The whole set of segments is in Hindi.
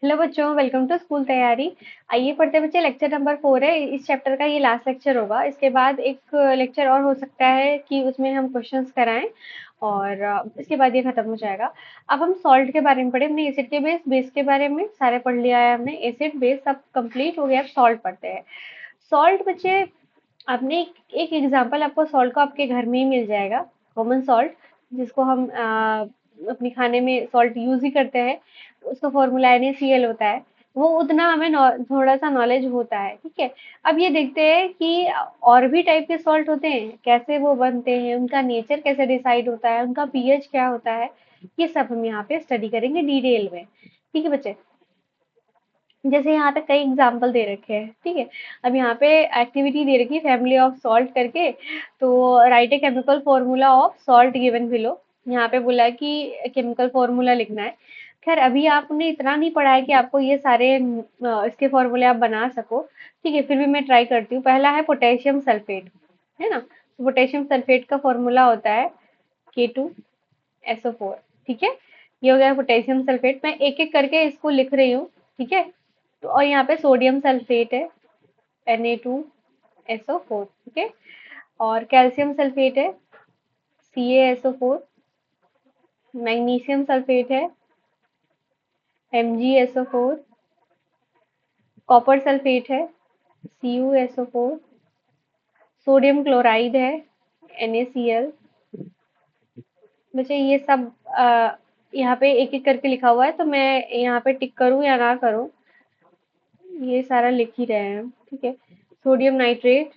हेलो बच्चों, वेलकम टू स्कूल तैयारी। आइए पढ़ते हैं बच्चे। लेक्चर नंबर 4 है। इस चैप्टर का ये लास्ट लेक्चर होगा। इसके बाद एक लेक्चर और हो सकता है कि उसमें हम क्वेश्चंस कराएं और इसके बाद ये खत्म हो जाएगा। अब हम सॉल्ट के बारे में पढ़े। हमने एसिड के बेस बेस के बारे में सारे पढ़ लिया है। हमने एसिड बेस सब कंप्लीट हो गया। अब सॉल्ट पढ़ते हैं। सॉल्ट बच्चे, आपने एक एग्जांपल आपको सॉल्ट को आपके घर में ही मिल जाएगा। कॉमन सॉल्ट, जिसको हम अपने खाने में सॉल्ट यूज ही करते हैं। उसका फॉर्मूला NaCl होता है। वो उतना हमें थोड़ा सा नॉलेज होता है, ठीक है। अब ये देखते हैं कि और भी टाइप के सॉल्ट होते हैं, कैसे वो बनते हैं, उनका नेचर कैसे डिसाइड होता है, उनका पीएच क्या होता है। ये सब हम यहाँ पे स्टडी करेंगे डिटेल में, ठीक है बच्चे। जैसे यहाँ पे कई एग्जाम्पल दे रखे हैं, ठीक है। अब यहाँ पे एक्टिविटी दे रखी है फैमिली ऑफ सॉल्ट करके। तो right a chemical formula of salt given below. यहाँ पे बोला है कि केमिकल फॉर्मूला लिखना है। खैर अभी आपने इतना नहीं पढ़ा है कि आपको ये सारे इसके फॉर्मूले आप बना सको, ठीक है। फिर भी मैं ट्राई करती हूँ। पहला है पोटेशियम सल्फेट, है ना। तो पोटेशियम सल्फेट का फॉर्मूला होता है K2SO4, ठीक है। ये हो गया पोटेशियम सल्फेट। मैं एक एक करके इसको लिख रही हूँ, ठीक है। तो और यहाँ पे सोडियम सल्फेट है, Na2SO4, ठीक है। और कैल्शियम सल्फेट है, CaSO4। मैग्नीशियम सल्फेट है, MgSO4। कॉपर सल्फेट है, CuSO4। सोडियम क्लोराइड है, NaCl। मुझे ये सब यहाँ पे एक एक करके लिखा हुआ है, तो मैं यहाँ पे टिक करूँ या ना करूँ, ये सारा लिख ही रहे हैं, ठीक है। Sodium nitrate,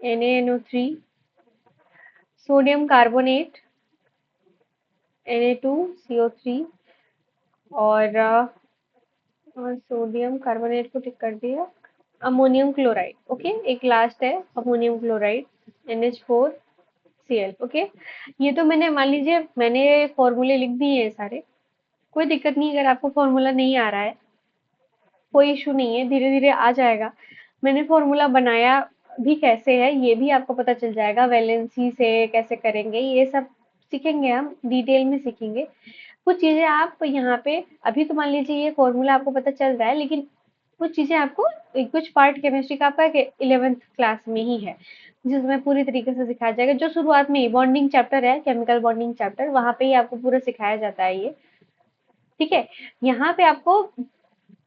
NaNO3। Sodium carbonate, Na2CO3। और सोडियम कार्बोनेट को टिक कर दिया। Ammonium chloride, okay. एक लास्ट है अमोनियम क्लोराइड, NH4Cl, ओके। ये तो मैंने, मान लीजिए मैंने फॉर्मूले लिख दिए हैं सारे। कोई दिक्कत नहीं, अगर आपको फॉर्मूला नहीं आ रहा है कोई इशू नहीं है, धीरे धीरे आ जाएगा। मैंने फॉर्मूला बनाया भी कैसे है ये भी आपको पता चल जाएगा। वैलेंसी से कैसे करेंगे ये सब सीखेंगे, हम डिटेल में सीखेंगे। कुछ चीजें आप यहाँ पे, अभी तो मान लीजिए ये फॉर्मूला आपको पता चल रहा है, लेकिन कुछ चीजें आपको, कुछ पार्ट केमिस्ट्री का आपका 11th क्लास में ही है, जिसमें पूरी तरीके से सिखाया जाएगा। जो शुरुआत में बॉन्डिंग चैप्टर है, केमिकल बॉन्डिंग चैप्टर, वहां पे ही आपको पूरा सिखाया जाता है ये, ठीक है। यहाँ पे आपको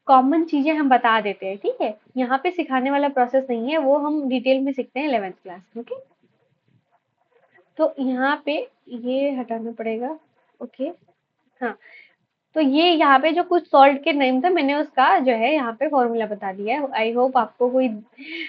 कॉमन चीजें हम बता देते हैं, ठीक है। यहाँ पे सिखाने वाला प्रोसेस नहीं है, वो हम डिटेल में सीखते हैं 11th क्लास में, ओके। तो यहाँ पे ये हटाना पड़ेगा, ओके। हाँ, तो ये यहाँ पे जो कुछ सॉल्ट के नेम थे, मैंने उसका जो है यहाँ पे फॉर्मूला बता दिया है। आई होप आपको कोई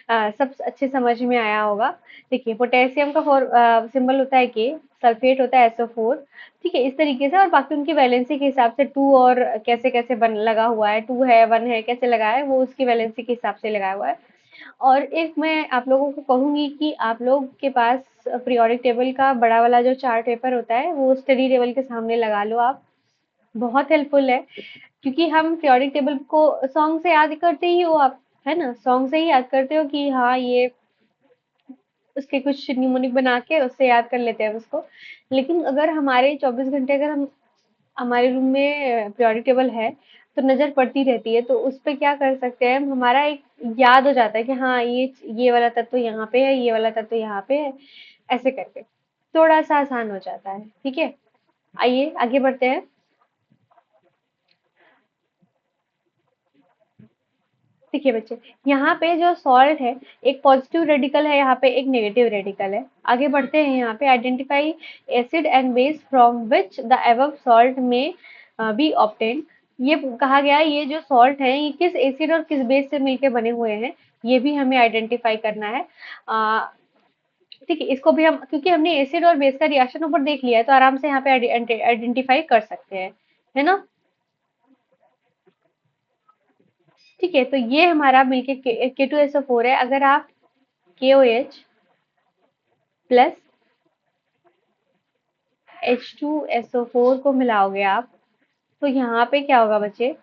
सब अच्छे समझ में आया होगा। देखिए, पोटेशियम का सिंबल होता है K। सल्फेट होता है SO4, ठीक है। इस तरीके से, और बाकी उनकी वैलेंसी के हिसाब से 2 और कैसे कैसे बन लगा हुआ है, 2 है 1 है, कैसे लगा है वो उसकी वैलेंसी के हिसाब से लगाया हुआ है। और एक मैं आप लोगों को कहूंगी कि आप लोग के पास पीरियोडिक टेबल का बड़ा वाला जो चार्ट पेपर होता है, वो स्टडी टेबल के सामने लगा लो आप। बहुत हेल्पफुल है, क्योंकि हम पीरियोडिक टेबल को सॉन्ग से याद करते ही हो आप, है ना। सॉन्ग से ही याद करते हो कि हाँ ये, उसके कुछ निमोनिक बना के उससे याद कर लेते हैं उसको। लेकिन अगर हमारे 24 घंटे अगर हम, हमारे रूम में पीरियोडिक टेबल है, तो नजर पड़ती रहती है, तो उस पे क्या कर सकते हैं हम, हमारा एक याद हो जाता है कि हाँ ये वाला तत्व यहाँ पे है, ये वाला तत्व यहाँ पे है, ऐसे करके थोड़ा सा आसान हो जाता है, ठीक है। आइए आगे बढ़ते हैं। देखिए बच्चे, यहाँ पे जो सॉल्ट है, एक पॉजिटिव रेडिकल है, यहाँ पे एक नेगेटिव रेडिकल है। आगे बढ़ते हैं। यहाँ पे identify acid and base from which the above salt में बी ऑब्टेन। ये कहा गया है, ये जो सॉल्ट है ये किस एसिड और किस बेस से मिलके बने हुए हैं, ये भी हमें आइडेंटिफाई करना है। ठीक है, इसको भी हम, क्योंकि हमने एसिड और बेस का रिएक्शन ऊपर देख लिया है, तो आराम से यहाँ पे आइडेंटिफाई कर सकते हैं, है ना। ठीक है, तो ये हमारा मिलके K2SO4 है। अगर आप KOH प्लस H2SO4 को मिलाओगे आप, तो यहाँ पे क्या होगा बच्चे,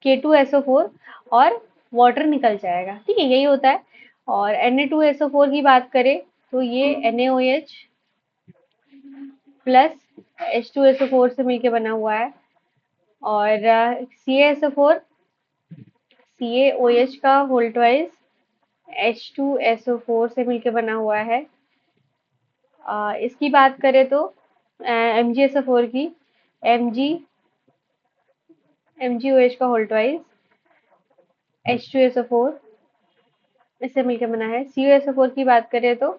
K2SO4 और वाटर निकल जाएगा, ठीक है, यही होता है। और Na2SO4 की बात करें, तो ये NaOH प्लस H2SO4 से मिलके बना हुआ है। और CaSO4 CaOH का होल ट्वाइस H2SO4 से मिलके बना हुआ है। इसकी बात करें तो MgSO4 की Mg MgOH का होल ट्वाइस H2SO4 इससे मिलके बना है। CuSO4 की बात करें तो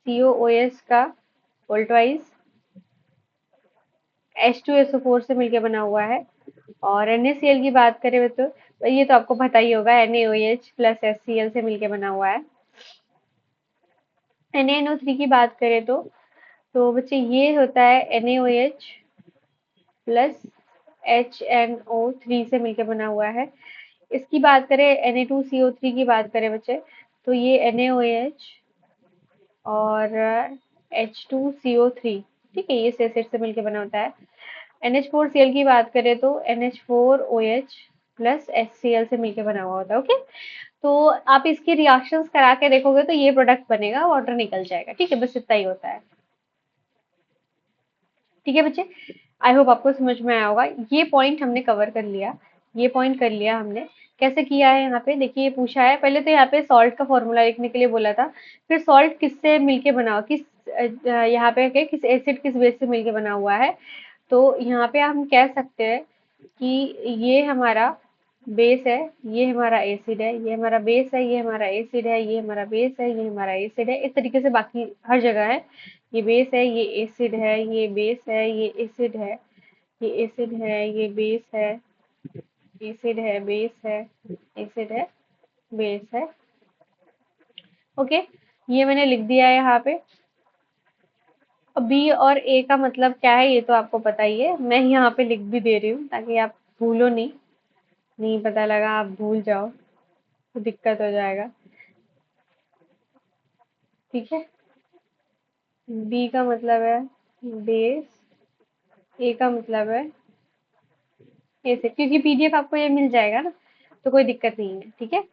CuOH का होल ट्वाइस H2SO4 से मिलके बना हुआ है। और NaCl की बात करें तो ये तो आपको पता ही होगा, NaOH प्लस HCl से मिलके बना हुआ है। NaNO3 की बात करें तो बच्चे ये होता है NaOH प्लस HNO3 से मिलके बना हुआ है। इसकी बात करें Na2CO3 की बात करें बच्चे, तो ये NaOH और H2CO3, ठीक है, ये एसिड से मिलके बना होता है। NH4Cl की बात करें तो NH4OH प्लस HCl से मिलके बना हुआ होता है। ओके, तो आप इसकी रिएक्शंस करा के देखोगे तो ये प्रोडक्ट बनेगा, वाटर निकल जाएगा। ठीक है, बस इतना ही होता है। ठीक है बच्चे, आई होप आपको समझ में आया होगा। ये पॉइंट हमने कवर कर लिया, ये पॉइंट कर लिया हमने। कैसे किया है, यहाँ पे देखिए पूछा है, पहले तो यहाँ पे सॉल्ट का फॉर्मूला लिखने के लिए बोला था, फिर सॉल्ट किससे मिलके बना हुआ, यहाँ पे किस एसिड किस बेस से मिलके बना हुआ है। तो यहाँ पे हम कह सकते हैं कि ये हमारा बेस है, ये हमारा एसिड है, ये हमारा बेस है, ये हमारा एसिड है, ये हमारा बेस है, ये हमारा एसिड है। इस तरीके से बाकी हर जगह है। ये बेस है, ये एसिड है, ये बेस है, ये एसिड है, ये एसिड है, ये बेस है, एसिड है, बेस है, एसिड है, बेस है। ओके, ये मैंने लिख दिया है यहाँ पे। अब बी और ए का मतलब क्या है ये तो आपको पता ही है, मैं यहाँ पे लिख भी दे रही हूँ ताकि आप भूलो नहीं, नहीं पता लगा आप भूल जाओ तो दिक्कत हो जाएगा। ठीक है, बी का मतलब है बेस, ए का मतलब है एसिड, क्योंकि पीडीएफ आपको ये मिल जाएगा ना, तो कोई दिक्कत नहीं है। ठीक है,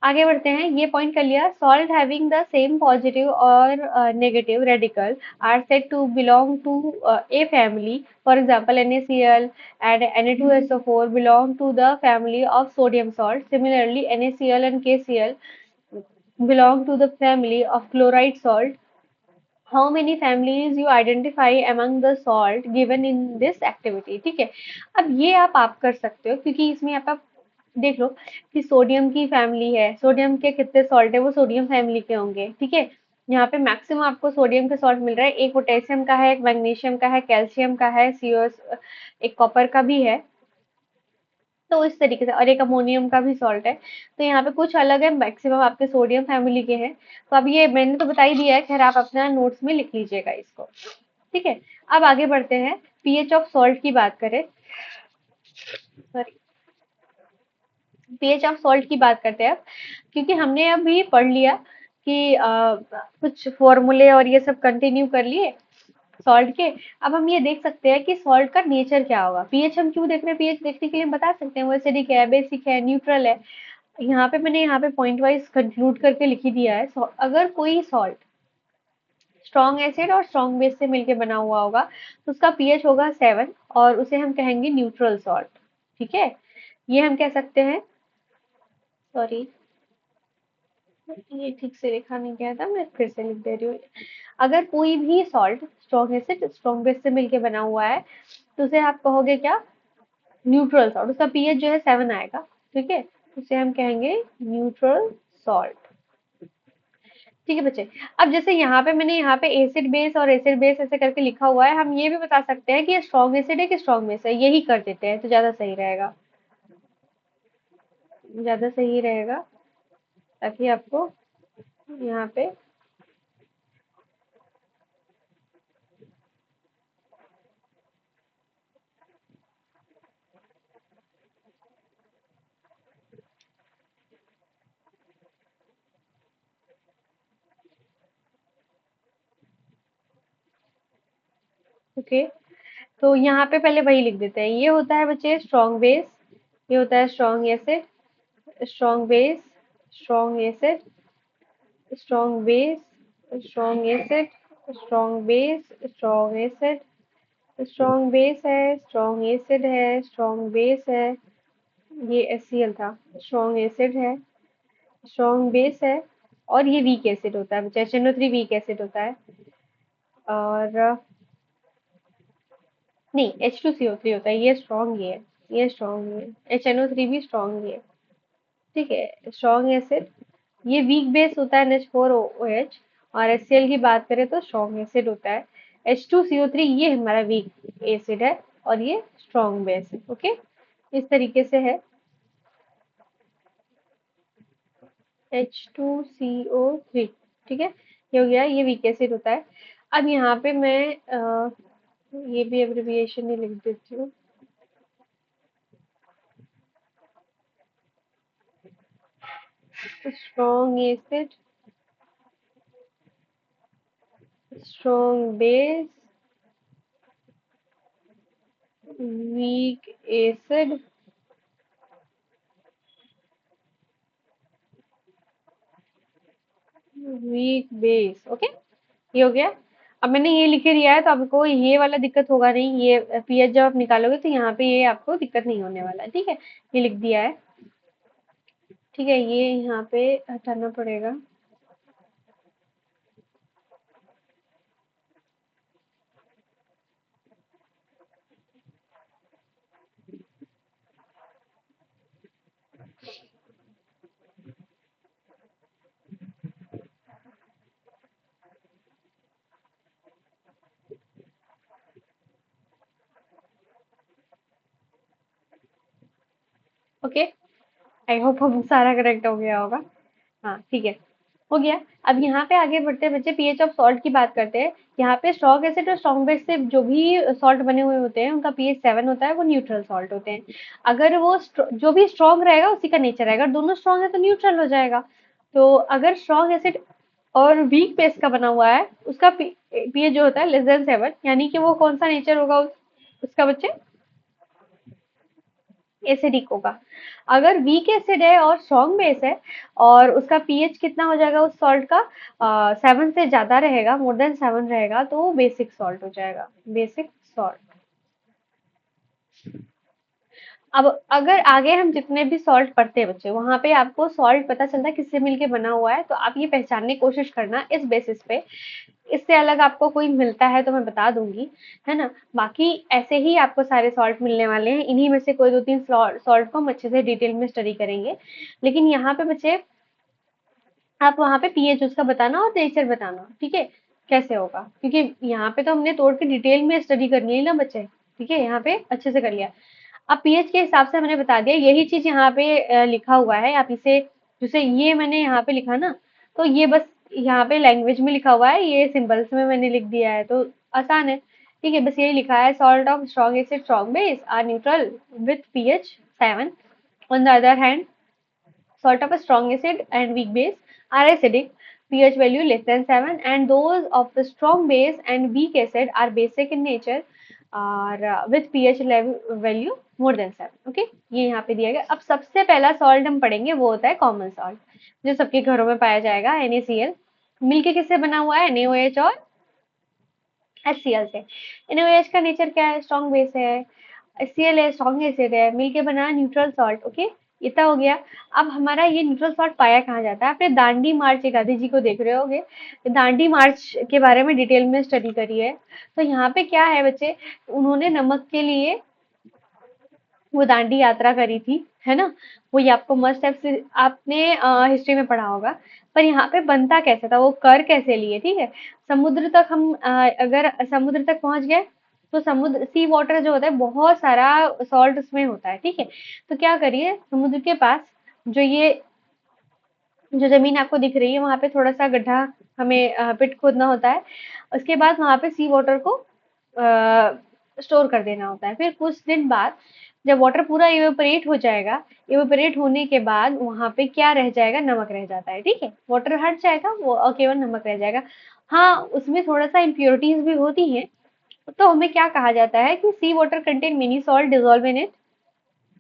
आगे बढ़ते हैं। ये पॉइंट कर लिया, salt having the same positive और negative radical are said to belong to a family, for example NaCl and Na2SO4 belong to the family of sodium salt. Similarly, NaCl and KCl belong to the family of chloride salt. How many families you identify among the salt given in this activity? ठीक है, अब ये आप कर सकते हो, क्योंकि इसमें आप देख लो कि सोडियम की फैमिली है, सोडियम के कितने सॉल्ट है, वो सोडियम फैमिली के होंगे। ठीक है, यहाँ पे मैक्सिमम आपको सोडियम का सॉल्ट मिल रहा है, एक पोटेशियम का है, एक मैग्नीशियम का है, कैल्शियम का है, सीओएस, एक कॉपर का भी है। तो इस तरीके से, और एक अमोनियम का भी सॉल्ट है। तो यहाँ पे कुछ अलग है, मैक्सिमम आपके सोडियम फैमिली के हैं। तो अब ये मैंने तो बता ही दिया है, खैर आप अपना नोट्स में लिख लीजिएगा इसको। ठीक है, अब आगे बढ़ते हैं, पीएच ऑफ सॉल्ट की बात करें, सॉरी, पीएच ऑफ सॉल्ट की बात करते हैं अब, क्योंकि हमने अभी पढ़ लिया कि कुछ फॉर्मूले और ये सब कंटिन्यू कर लिए सॉल्ट के। अब हम ये देख सकते हैं कि सॉल्ट का नेचर क्या होगा। पीएच हम क्यों देख रहे हैं, पीएच देखने के लिए हम बता सकते हैं वो एसिडिक है, बेसिक है, न्यूट्रल है। यहाँ पे मैंने यहाँ पे पॉइंट वाइज कंक्लूड करके लिख ही दिया है। अगर कोई सॉल्ट स्ट्रॉन्ग एसिड और स्ट्रॉन्ग बेस से मिलके बना हुआ होगा तो उसका पीएच होगा 7, और उसे हम कहेंगे न्यूट्रल सॉल्ट। ठीक है, ये हम कह सकते हैं, सॉरी ये ठीक से लिखा नहीं गया था, मैं फिर से लिख दे रही हूँ। अगर कोई भी salt strong acid strong base से मिलके बना हुआ है तो उसे आप कहोगे क्या, न्यूट्रल सॉल्ट। उसका पीएच जो है 7 आएगा। ठीक है, उसे हम कहेंगे न्यूट्रल सॉल्ट। ठीक है बच्चे, अब जैसे यहाँ पे मैंने यहाँ पे एसिड बेस और एसिड बेस ऐसे करके लिखा हुआ है, हम ये भी बता सकते हैं कि ये स्ट्रॉन्ग एसिड है कि स्ट्रॉन्ग बेस है, यही कर देते हैं तो ज्यादा सही रहेगा, ज्यादा सही रहेगा, ताकि आपको यहाँ पे ओके। तो यहाँ पे पहले वही लिख देते हैं, ये होता है बच्चे स्ट्रॉन्ग बेस, ये होता है strong acid, strong base, strong acid, strong base, strong acid, strong base, strong acid, strong base है, स्ट्रॉन्ग एसिड है, स्ट्रॉन्ग बेस है, ये HCl था। स्ट्रॉन्ग एसिड है, स्ट्रॉन्ग बेस है, और ये वीक एसिड होता है, HNO3 वीक एसिड होता है। और नहीं, H2CO3 होता है, ये स्ट्रॉन्ग ही है, ये स्ट्रॉन्ग ही है। HNO3 भी स्ट्रॉन्ग ही है। ठीक है, स्ट्रॉन्ग एसिड, ये वीक बेस होता है NH4OH। और HCl की बात करें तो स्ट्रॉन्ग एसिड होता है। H2CO3 ये हमारा वीक एसिड है, और ये स्ट्रॉन्ग बेस है। ओके, इस तरीके से है। H2CO3, ठीक है, ये हो गया, ये वीक एसिड होता है। अब यहाँ पे मैं ये भी एब्रिविएशन ही लिख देती हूँ। Strong acid, strong base, weak acid, weak base. Okay, ये हो गया। अब मैंने ये लिख के दिया है, तो आपको ये वाला दिक्कत होगा नहीं, ये पीएच जब आप निकालोगे तो यहाँ पे ये आपको दिक्कत नहीं होने वाला है। ठीक है, ये लिख दिया है। ठीक है, ये यहाँ पे हटाना पड़ेगा। ओके, आई होप अब सारा करेक्ट हो गया होगा। हाँ, ठीक है, हो गया। अब यहाँ पे आगे बढ़ते हैं बच्चे, पीएच ऑफ सॉल्ट की बात करते हैं। यहाँ पे स्ट्रॉन्ग एसिड और स्ट्रॉन्ग बेस से जो भी सॉल्ट बने हुए होते हैं, उनका pH 7 होता है, वो न्यूट्रल सॉल्ट होते हैं। अगर वो जो भी स्ट्रॉन्ग रहेगा उसी का नेचर रहेगा, दोनों स्ट्रॉन्ग है तो न्यूट्रल हो जाएगा। तो अगर स्ट्रॉन्ग एसिड और वीक बेस का बना हुआ है, उसका पीएच जो होता है <7, यानी कि वो कौन सा नेचर होगा उसका बच्चे, एसिडिक होगा। अगर वीक एसिड है और स्ट्रॉन्ग बेस है, और उसका पीएच कितना हो जाएगा उस सॉल्ट का, 7 से ज्यादा रहेगा, मोर देन 7 रहेगा, तो वो बेसिक सॉल्ट हो जाएगा, बेसिक सॉल्ट। अब अगर आगे हम जितने भी सॉल्ट पढ़ते हैं बच्चे, वहां पे आपको सॉल्ट पता चलता है किससे मिलके बना हुआ है, तो आप ये पहचानने की कोशिश करना इस बेसिस पे। इससे अलग आपको कोई मिलता है तो मैं बता दूंगी, है ना। बाकी ऐसे ही आपको सारे सॉल्ट मिलने वाले हैं, इन्हीं में से कोई 2-3 सॉल्ट को हम अच्छे से डिटेल में स्टडी करेंगे। लेकिन यहाँ पे बच्चे, आप वहां पे पीएच उसका बताना और नेचर बताना, ठीक है, कैसे होगा, क्योंकि यहाँ पे तो हमने तोड़ के डिटेल में स्टडी करनी है ना बच्चे। ठीक है, यहाँ पे अच्छे से कर लिया। अब पीएच के हिसाब से मैंने बता दिया, यही चीज यहाँ पे लिखा हुआ है, आप इसे, जैसे ये मैंने यहाँ पे लिखा ना, तो ये बस यहाँ पे लैंग्वेज में लिखा हुआ है, ये सिंबल्स में मैंने लिख दिया है, तो आसान है। ठीक है, बस यही लिखा है, salt of strong acid strong base are neutral with pH 7। On the other hand, salt of a strong acid and weak base are acidic, pH value less than 7, and those of the strong base and weak acid are basic in nature, और with pH level value more than 7। Okay, ये यहाँ पे दिया गया। अब सबसे पहला सॉल्ट हम पढ़ेंगे, वो होता है कॉमन सॉल्ट, जो सबके घरों में पाया जाएगा, NaCl। मिलके किससे बना हुआ है, NaOH और HCl से। NaOH का नेचर क्या है, स्ट्रॉन्ग बेस है। HCl है, स्ट्रॉन्ग एसिड है, मिलके बना न्यूट्रल सॉल्ट। ओके, इतना हो गया। अब हमारा ये न्यूट्रल सॉल्ट पाया कहाँ जाता है, आपने दांडी मार्च गांधी जी को देख रहे होगे, दांडी मार्च के बारे में डिटेल में स्टडी करी है। तो यहाँ पे क्या है बच्चे, उन्होंने नमक के लिए वो दांडी यात्रा करी थी, है ना। वो ये आपको मस्ट है, आपने हिस्ट्री में पढ़ा होगा। पर यहाँ पे बनता कैसे था, वो कर कैसे लिए, ठीक है। समुद्र तक हम अगर समुद्र तक पहुंच गए, तो समुद्र सी वाटर जो होता है, बहुत सारा सॉल्ट उसमें होता है, ठीक है। तो क्या करिए, समुद्र के पास जो ये जो जमीन आपको दिख रही है, वहां पे थोड़ा सा गड्ढा हमें पिट खोदना होता है। उसके बाद वहां पे सी वाटर को स्टोर कर देना होता है। फिर कुछ दिन बाद जब वाटर पूरा इवेपोरेट हो जाएगा, इवेपोरेट होने के बाद वहां पे क्या रह जाएगा, नमक रह जाता है, ठीक है। वाटर हट जाएगा, वो और केवल नमक रह जाएगा। हाँ, उसमें थोड़ा सा इम्प्योरिटीज भी होती हैं। तो हमें क्या कहा जाता है कि sea water contain many salt dissolve in it,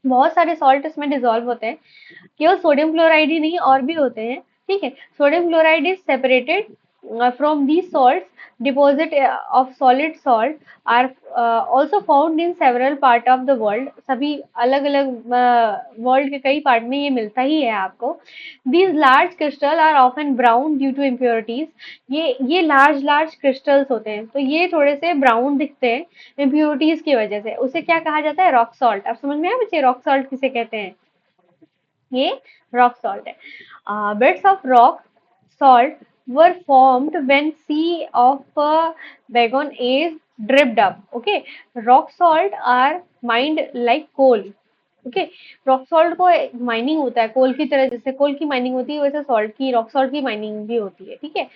बहुत सारे सॉल्ट इसमें डिजोल्व होते हैं। केवल सोडियम क्लोराइड ही नहीं, और भी होते हैं, ठीक है। Sodium chloride is separated from these salts, deposit of solid salt are also found in several part of the world. सभी अलग अलग वर्ल्ड के कई पार्ट में ये मिलता ही है आपको. These large crystals are often brown due to impurities. ये लार्ज लार्ज क्रिस्टल्स होते हैं, तो ये थोड़े से ब्राउन दिखते हैं इम्प्योरिटीज की वजह से. उसे क्या कहा जाता है? Rock salt. आप समझ में आया बच्चे रॉक सॉल्ट किसे कहते हैं? ये रॉक सॉल्ट है. Beds of rock salt were formed when sea of Bagon is dripped up. Okay, rock salt are mined like coal. Okay, rock salt को माइनिंग होता है कोल की तरह. जैसे कोल की माइनिंग होती है वैसे सॉल्ट की रॉक सॉल्ट की माइनिंग भी होती है. ठीक है,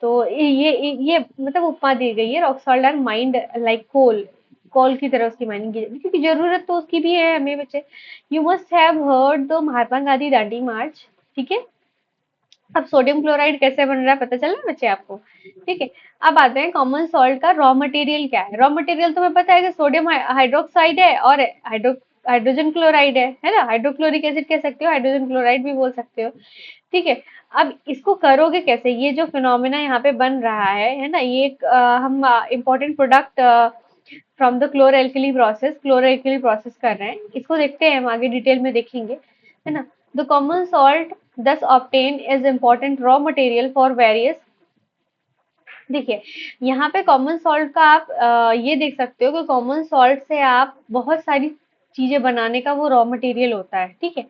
तो ये मतलब उपमा दी गई है. Rock salt are mined like coal. Coal की तरह उसकी माइनिंग की जाती है क्योंकि जरूरत तो उसकी भी है हमें बच्चे. You must have heard the Mahatma Gandhi Dandi march. ठीक है, अब सोडियम क्लोराइड कैसे बन रहा है पता चल रहा है बच्चे आपको? ठीक है, अब आते हैं कॉमन सॉल्ट का रॉ मटेरियल क्या है. रॉ मटेरियल तुम्हें पता है कि सोडियम हाइड्रोक्साइड है और हाइड्रोजन क्लोराइड है ना. हाइड्रोक्लोरिक एसिड कह सकते हो, हाइड्रोजन क्लोराइड भी बोल सकते हो. ठीक है, अब इसको करोगे कैसे? ये जो फिनोमिना यहाँ पे बन रहा है ना, ये एक हम important product from the chloro alkali process कर रहे हैं. इसको देखते हैं हम आगे डिटेल में देखेंगे, है ना. The common salt thus obtain is important raw material for various. देखिए, यहाँ पे कॉमन सॉल्ट का आप ये देख सकते हो कि कॉमन सॉल्ट से आप बहुत सारी चीजें बनाने का वो रॉ मटेरियल होता है. ठीक है,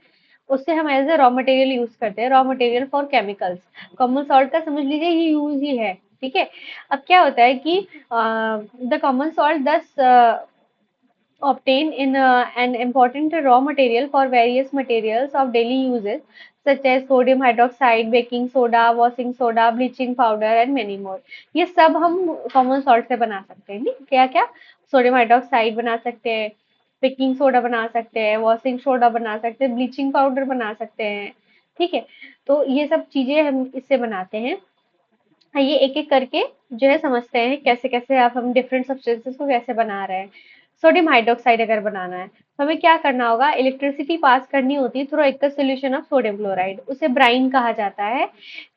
उससे हम as a raw material use करते हैं. Raw material for chemicals common salt का समझ लीजिए ये यूज ही है. ठीक है, अब क्या होता है कि द कॉमन सॉल्ट दस obtain in an important raw material for various materials of daily uses such as sodium hydroxide, baking soda, washing soda, bleaching powder and many more. ये सब हम कॉमन सॉल्ट से बना सकते हैं. नहीं क्या क्या? सोडियम हाइड्रोक्साइड बना सकते हैं, बेकिंग सोडा बना सकते हैं, वॉशिंग सोडा बना सकते हैं, ब्लीचिंग पाउडर बना सकते हैं. ठीक है, तो ये सब चीजें हम इससे बनाते हैं. ये एक एक करके जो है समझते हैं कैसे कैसे आप हम डिफरेंट सब्सटेंसेस को कैसे बना रहे हैं. सोडियम हाइड्रोक्साइड अगर बनाना है तो हमें क्या करना होगा? इलेक्ट्रिसिटी पास करनी होती है through aqueous solution of sodium chloride. उसे ब्राइन कहा जाता है.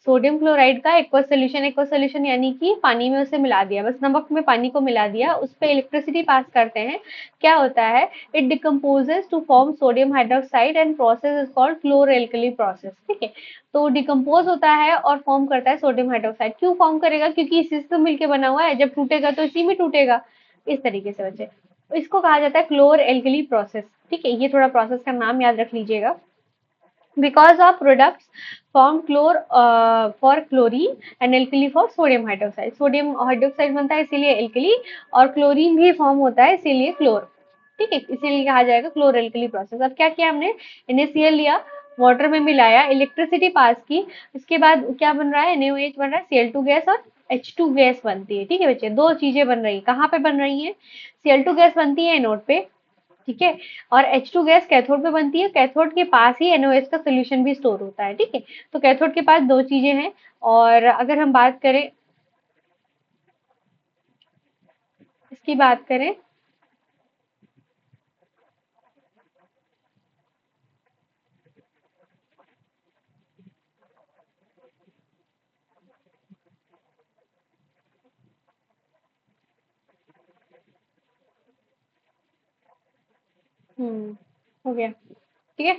सोडियम क्लोराइड का एक्वस सोल्यूशन यानी कि पानी में उसे मिला दिया, बस नमक में पानी को मिला दिया, उस पर इलेक्ट्रिसिटी पास करते हैं. क्या होता है? It decomposes to form sodium hydroxide and process is called chloralkali process. ठीक है, तो डिकम्पोज होता है और फॉर्म करता है सोडियम हाइड्रोक्साइड. क्यों फॉर्म करेगा? क्योंकि इसी से तो मिलके बना हुआ है, जब टूटेगा तो इसी में टूटेगा. इस तरीके से बच्चे इसको कहा जाता है क्लोर एल्कली प्रोसेस. ठीक है, ये थोड़ा प्रोसेस का नाम याद रख लीजिएगा. Because of products form chlor for chlorine and alkali for sodium hydroxide. Sodium hydroxide बनता है इसीलिए एल्कली, और क्लोरीन भी फॉर्म होता है इसीलिए क्लोर. ठीक है, इसीलिए कहा जाएगा क्लोर एल्कली प्रोसेस. अब क्या किया हमने? NaCl लिया, वाटर में मिलाया, इलेक्ट्रिसिटी पास की, उसके बाद क्या बन रहा है? NaOH बन रहा है, Cl2 गैस और H2 गैस बनती है. ठीक है बच्चे, दो चीजें बन रही है. कहाँ पे बन रही है? Cl2 गैस बनती है एनोड पे. ठीक है, और H2 गैस कैथोड पे बनती है. कैथोड के पास ही NaOH का सोल्यूशन भी स्टोर होता है. ठीक है, तो कैथोड के पास दो चीजें हैं. और अगर हम बात करें, इसकी बात करें, हो गया. ठीक है,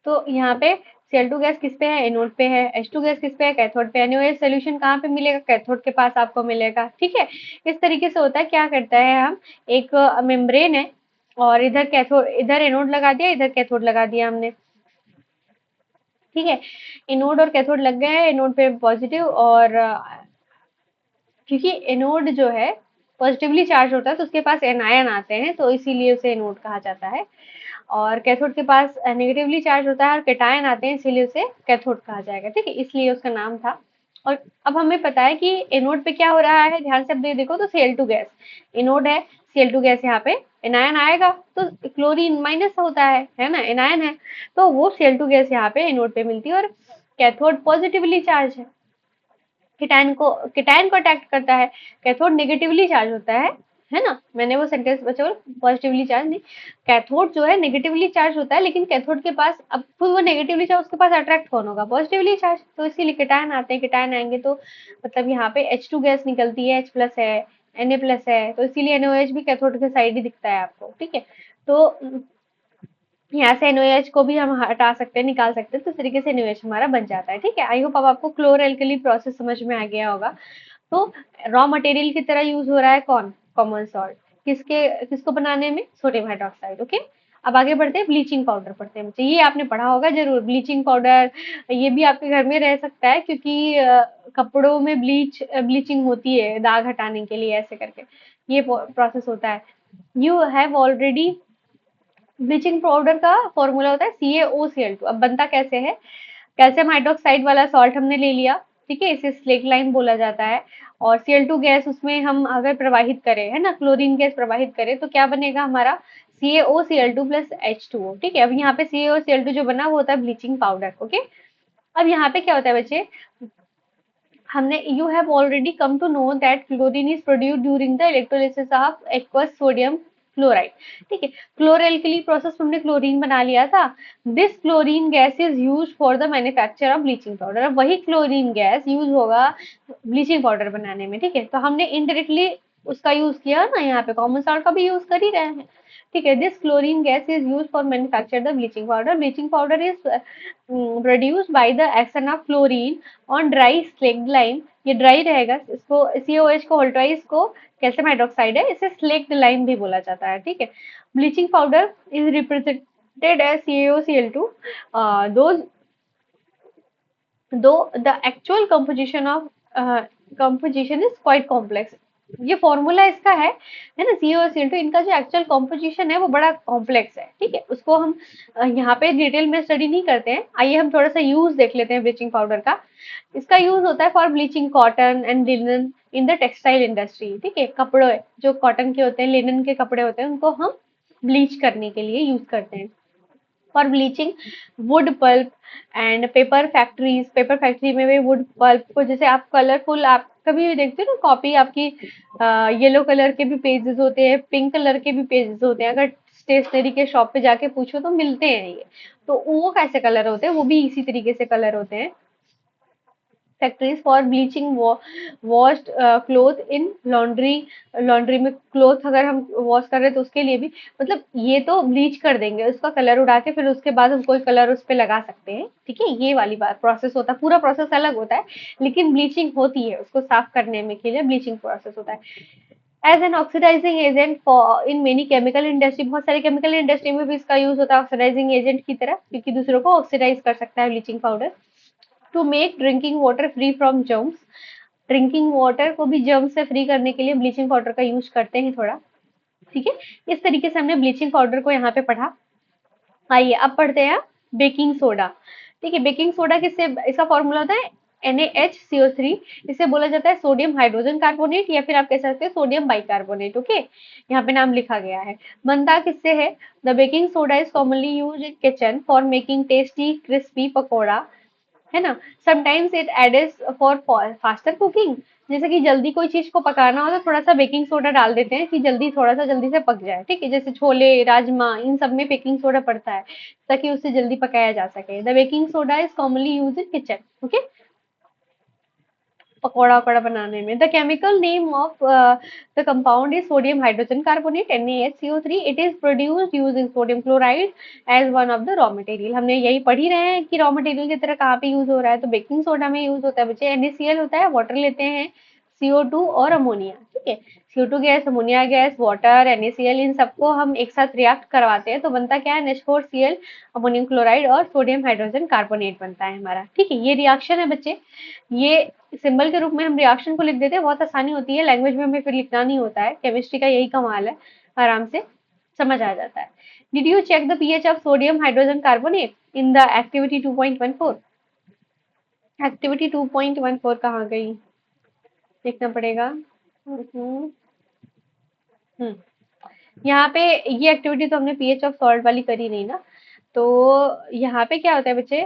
तो यहाँ पे Cl2 गैस किस पे है? एनोड पे है. H2 गैस किस पे है? कैथोड पे है. NaOH सोल्यूशन कहाँ पे मिलेगा? कैथोड के पास आपको मिलेगा. ठीक है, इस तरीके से होता है. क्या करता है हम, एक मेम्ब्रेन है और इधर कैथोड, इधर एनोड लगा दिया, इधर कैथोड लगा दिया हमने. ठीक है, एनोड और कैथोड लग गए हैं. एनोड पे पॉजिटिव, और क्योंकि एनोड जो है पॉजिटिवली चार्ज होता है तो उसके पास एनायन आते हैं, तो इसीलिए उसे एनोड कहा जाता है. और कैथोड के पास नेगेटिवली चार्ज होता है और कैटायन आते हैं, इसीलिए उसे कैथोड कहा जाएगा. ठीक है, इसलिए उसका नाम था. और अब हमें पता है कि एनोड पे क्या हो रहा है. ध्यान से अब देखो तो Cl2 गैस एनोड है, Cl2 गैस यहाँ पे एनायन आएगा तो क्लोरीन माइनस होता है ना, एनायन है, तो वो Cl2 गैस यहाँ पे एनोड पे मिलती है. और कैथोड पॉजिटिवली चार्ज है, किटायन को अटैक करता है. कैथोड नेगेटिवली चार्ज होता है, है ना, मैंने वो सेंटेंस बचा, पॉजिटिवली चार्ज नहीं, कैथोड जो है नेगेटिवली चार्ज होता है, लेकिन कैथोड के पास अब खुद वो नेगेटिवली चार्ज, उसके पास अट्रैक्ट कौन होगा, पॉजिटिवली चार्ज, तो इसीलिए कीटायन आते हैं, कीटायन आएंगे तो मतलब यहाँ पे H2 गैस निकलती है, H प्लस है, Na प्लस है, तो इसीलिए NaOH भी कैथोड के साइड ही दिखता है आपको, ठीक है। तो यहाँ से NaOH को भी हम हटा सकते हैं, निकाल सकते हैं, तो इस तरीके से NaOH हमारा बन जाता है, ठीक है। आई होप अब आपको क्लोर एल्कली प्रोसेस समझ में आ गया होगा। तो रॉ मटेरियल की तरह यूज हो रहा है कौन, कॉमन सॉल्ट, किसको बनाने में, सोडियम हाइड्रोक्साइड, ओके। अब आगे बढ़ते हैं, ब्लीचिंग पाउडर पढ़ते हैं बच्चे, ये आपने पढ़ा होगा जरूर, ब्लीचिंग पाउडर, ये भी आपके घर में रह सकता है, क्योंकि कपड़ों में ब्लीचिंग होती है दाग हटाने के लिए, ऐसे करके ये प्रोसेस होता है। You have already, bleaching powder का फॉर्मूला होता है CaOCl2। अब बनता कैसे है, कैल्शियम हाइड्रोक्साइड वाला सॉल्ट हमने ले लिया, ठीक है, इसे स्लेक लाइम बोला जाता है, और Cl2 गैस उसमें हम अगर प्रवाहित करें, है ना, क्लोरीन गैस प्रवाहित करें, तो क्या बनेगा हमारा, CaOCl2 प्लस H2O, ठीक है। अब यहाँ पे CaOCl2 जो बना वो होता है ब्लीचिंग पाउडर, ओके। अब यहाँ पे क्या होता है बच्चे, हमने, you have already come to know that chlorine is produced during the electrolysis of aqueous sodium chloride, ठीक है। क्लोरएल्कली प्रोसेस में हमने क्लोरीन बना लिया था, this chlorine gas is use for the manufacture of bleaching powder. अब वही क्लोरीन गैस यूज होगा ब्लीचिंग पाउडर बनाने में, ठीक है। तो हमने इनडायरेक्टली उसका यूज किया ना, यहाँ पे कॉमन सॉल्ट का भी यूज कर ही रहे हैं, ठीक है। This chlorine gas is use for manufacture the bleaching powder, bleaching powder is produced by the action of chlorine on dry slaked lime, ये ड्राई रहेगा, इसको COH को होल्ट्राइज को कैल्शियम हाइड्रोक्साइड है, इसे स्लेक्ड लाइम भी बोला जाता है, ठीक है। Bleaching powder is represented as CaOCl2, those though the actual composition is quite complex। ये फॉर्मूला इसका है ना, CaOCl2, इनका जो एक्चुअल कॉम्पोजिशन है वो बड़ा कॉम्प्लेक्स है, ठीक है। उसको हम यहाँ पे डिटेल में स्टडी नहीं करते हैं, आइए हम थोड़ा सा यूज देख लेते हैं ब्लीचिंग पाउडर का। इसका यूज होता है for bleaching cotton and linen in the textile industry, ठीक है। कपड़े जो कॉटन के होते हैं, लिनन के कपड़े होते हैं, उनको हम ब्लीच करने के लिए यूज करते हैं। For bleaching wood pulp and paper factories, paper factory में भी वुड पल्प को, जैसे आप कलरफुल, आप कभी भी देखते हो ना कॉपी आपकी, येलो कलर के भी पेजेस होते हैं, पिंक कलर के भी पेजेस होते हैं, अगर स्टेशनरी के शॉप पे जाके पूछो तो मिलते हैं ये। तो वो कैसे कलर होते हैं, वो भी इसी तरीके से कलर होते हैं। Factories for bleaching washed cloth in laundry, laundry में क्लोथ अगर हम वॉश कर रहे हैं तो उसके लिए भी, मतलब ये तो ब्लीच कर देंगे, उसका कलर उड़ा के फिर उसके बाद हम कोई कलर उस पे लगा सकते हैं, ठीक है। ये वाली बात प्रोसेस होता है, पूरा प्रोसेस अलग होता है, लेकिन ब्लीचिंग होती है, उसको साफ करने में के लिए ब्लीचिंग प्रोसेस होता है। As an oxidising agent for in many chemical industry, बहुत सारे केमिकल इंडस्ट्री में भी इसका यूज होता है ऑक्सीडाइजिंग एजेंट की तरह, क्योंकि दूसरों को ऑक्सीडाइज कर सकता है bleaching powder. To make drinking water free from germs, drinking water को भी जर्म से फ्री करने के लिए ब्लीचिंग पाउडर का यूज करते हैं थोड़ा, ठीक है। इस तरीके से हमने ब्लीचिंग पाउडर को यहाँ पे पढ़ा। आइए अब पढ़ते हैं बेकिंग सोडा, ठीक है। बेकिंग सोडा किससे, इसका फॉर्मूला होता है NaHCO3, इसे बोला जाता है सोडियम हाइड्रोजन कार्बोनेट, या फिर आप कह सकते हैं सोडियम बाइकार्बोनेट, ओके। यहाँ पे नाम लिखा गया है। बनता किससे है, the baking soda is commonly use in kitchen for making tasty crispy pakora, है ना। Sometimes it adds for faster cooking, जैसे कि जल्दी कोई चीज को पकाना हो तो थोड़ा सा बेकिंग सोडा डाल देते हैं कि जल्दी, थोड़ा सा जल्दी से पक जाए, ठीक है। जैसे छोले, राजमा, इन सब में बेकिंग सोडा पड़ता है ताकि उससे जल्दी पकाया जा सके। The baking soda is commonly use in kitchen, okay, pakora वकौड़ा बनाने में। The chemical name of the compound is sodium hydrogen carbonate NaHCO3, it is produced using sodium chloride as one of the raw material. हमने यही पढ़ ही रहे हैं कि रॉ मटेरियल की तरह कहाँ पे यूज हो रहा है, तो बेकिंग सोडा में यूज होता है बच्चे। NaCl होता है, वाटर लेते हैं, CO2 और अमोनिया, ठीक है। CO2 gas, ammonia gas, water, NaCl, इन सबको हम एक साथ रिएक्ट करवाते हैं तो बनता क्या है, NH4Cl, अमोनियम क्लोराइड और सोडियम हाइड्रोजन कार्बोनेट बनता है हमारा, ठीक है। ये रिएक्शन है बच्चे, ये सिंबल के रूप में हम रिएक्शन को लिख देते हैं, बहुत आसानी होती है, लैंग्वेज में हमें फिर लिखना नहीं होता है, केमिस्ट्री का यही कमाल है, आराम से समझ आ जाता है। Did you check the pH of sodium hydrogen carbonate in the activity 2.14, activity 2.14 कहाँ गई, देखना पड़ेगा। हम्म, हम्म। यहाँ पे ये एक्टिविटी तो हमने पीएच ऑफ सॉल्ट वाली करी नहीं ना, तो यहाँ पे क्या होता है बच्चे,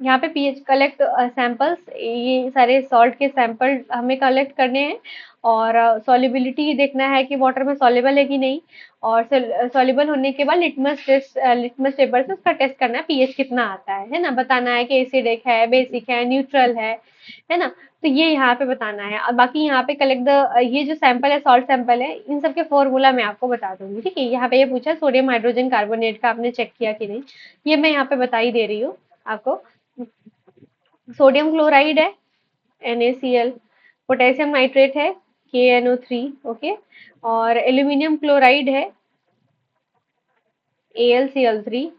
यहाँ पे पीएच कलेक्ट सैंपल्स, ये सारे सॉल्ट के सैंपल हमें कलेक्ट करने हैं, और सॉल्युबिलिटी देखना है कि वाटर में सॉल्युबल है कि नहीं, और सॉल्युबल होने के बाद लिटमस पेपर से उसका टेस्ट करना है, पीएच कितना आता है ना, बताना है कि एसिडिक है, बेसिक है, न्यूट्रल है ना। तो ये यहाँ पे बताना है, और बाकी यहाँ पे कलेक्ट द, ये जो सैंपल है, सॉल्ट सैंपल है, इन सब के फॉर्मूला मैं आपको बता दूंगी, ठीक है। यहाँ पे ये पूछा सोडियम हाइड्रोजन कार्बोनेट का आपने चेक किया कि नहीं, ये मैं यहाँ पे बता ही दे रही हूँ आपको। सोडियम क्लोराइड है, NaCl, पोटेशियम नाइट्रेट है, KNO3, ओके, और एल्यूमिनियम क्लोराइड है, AlCl3,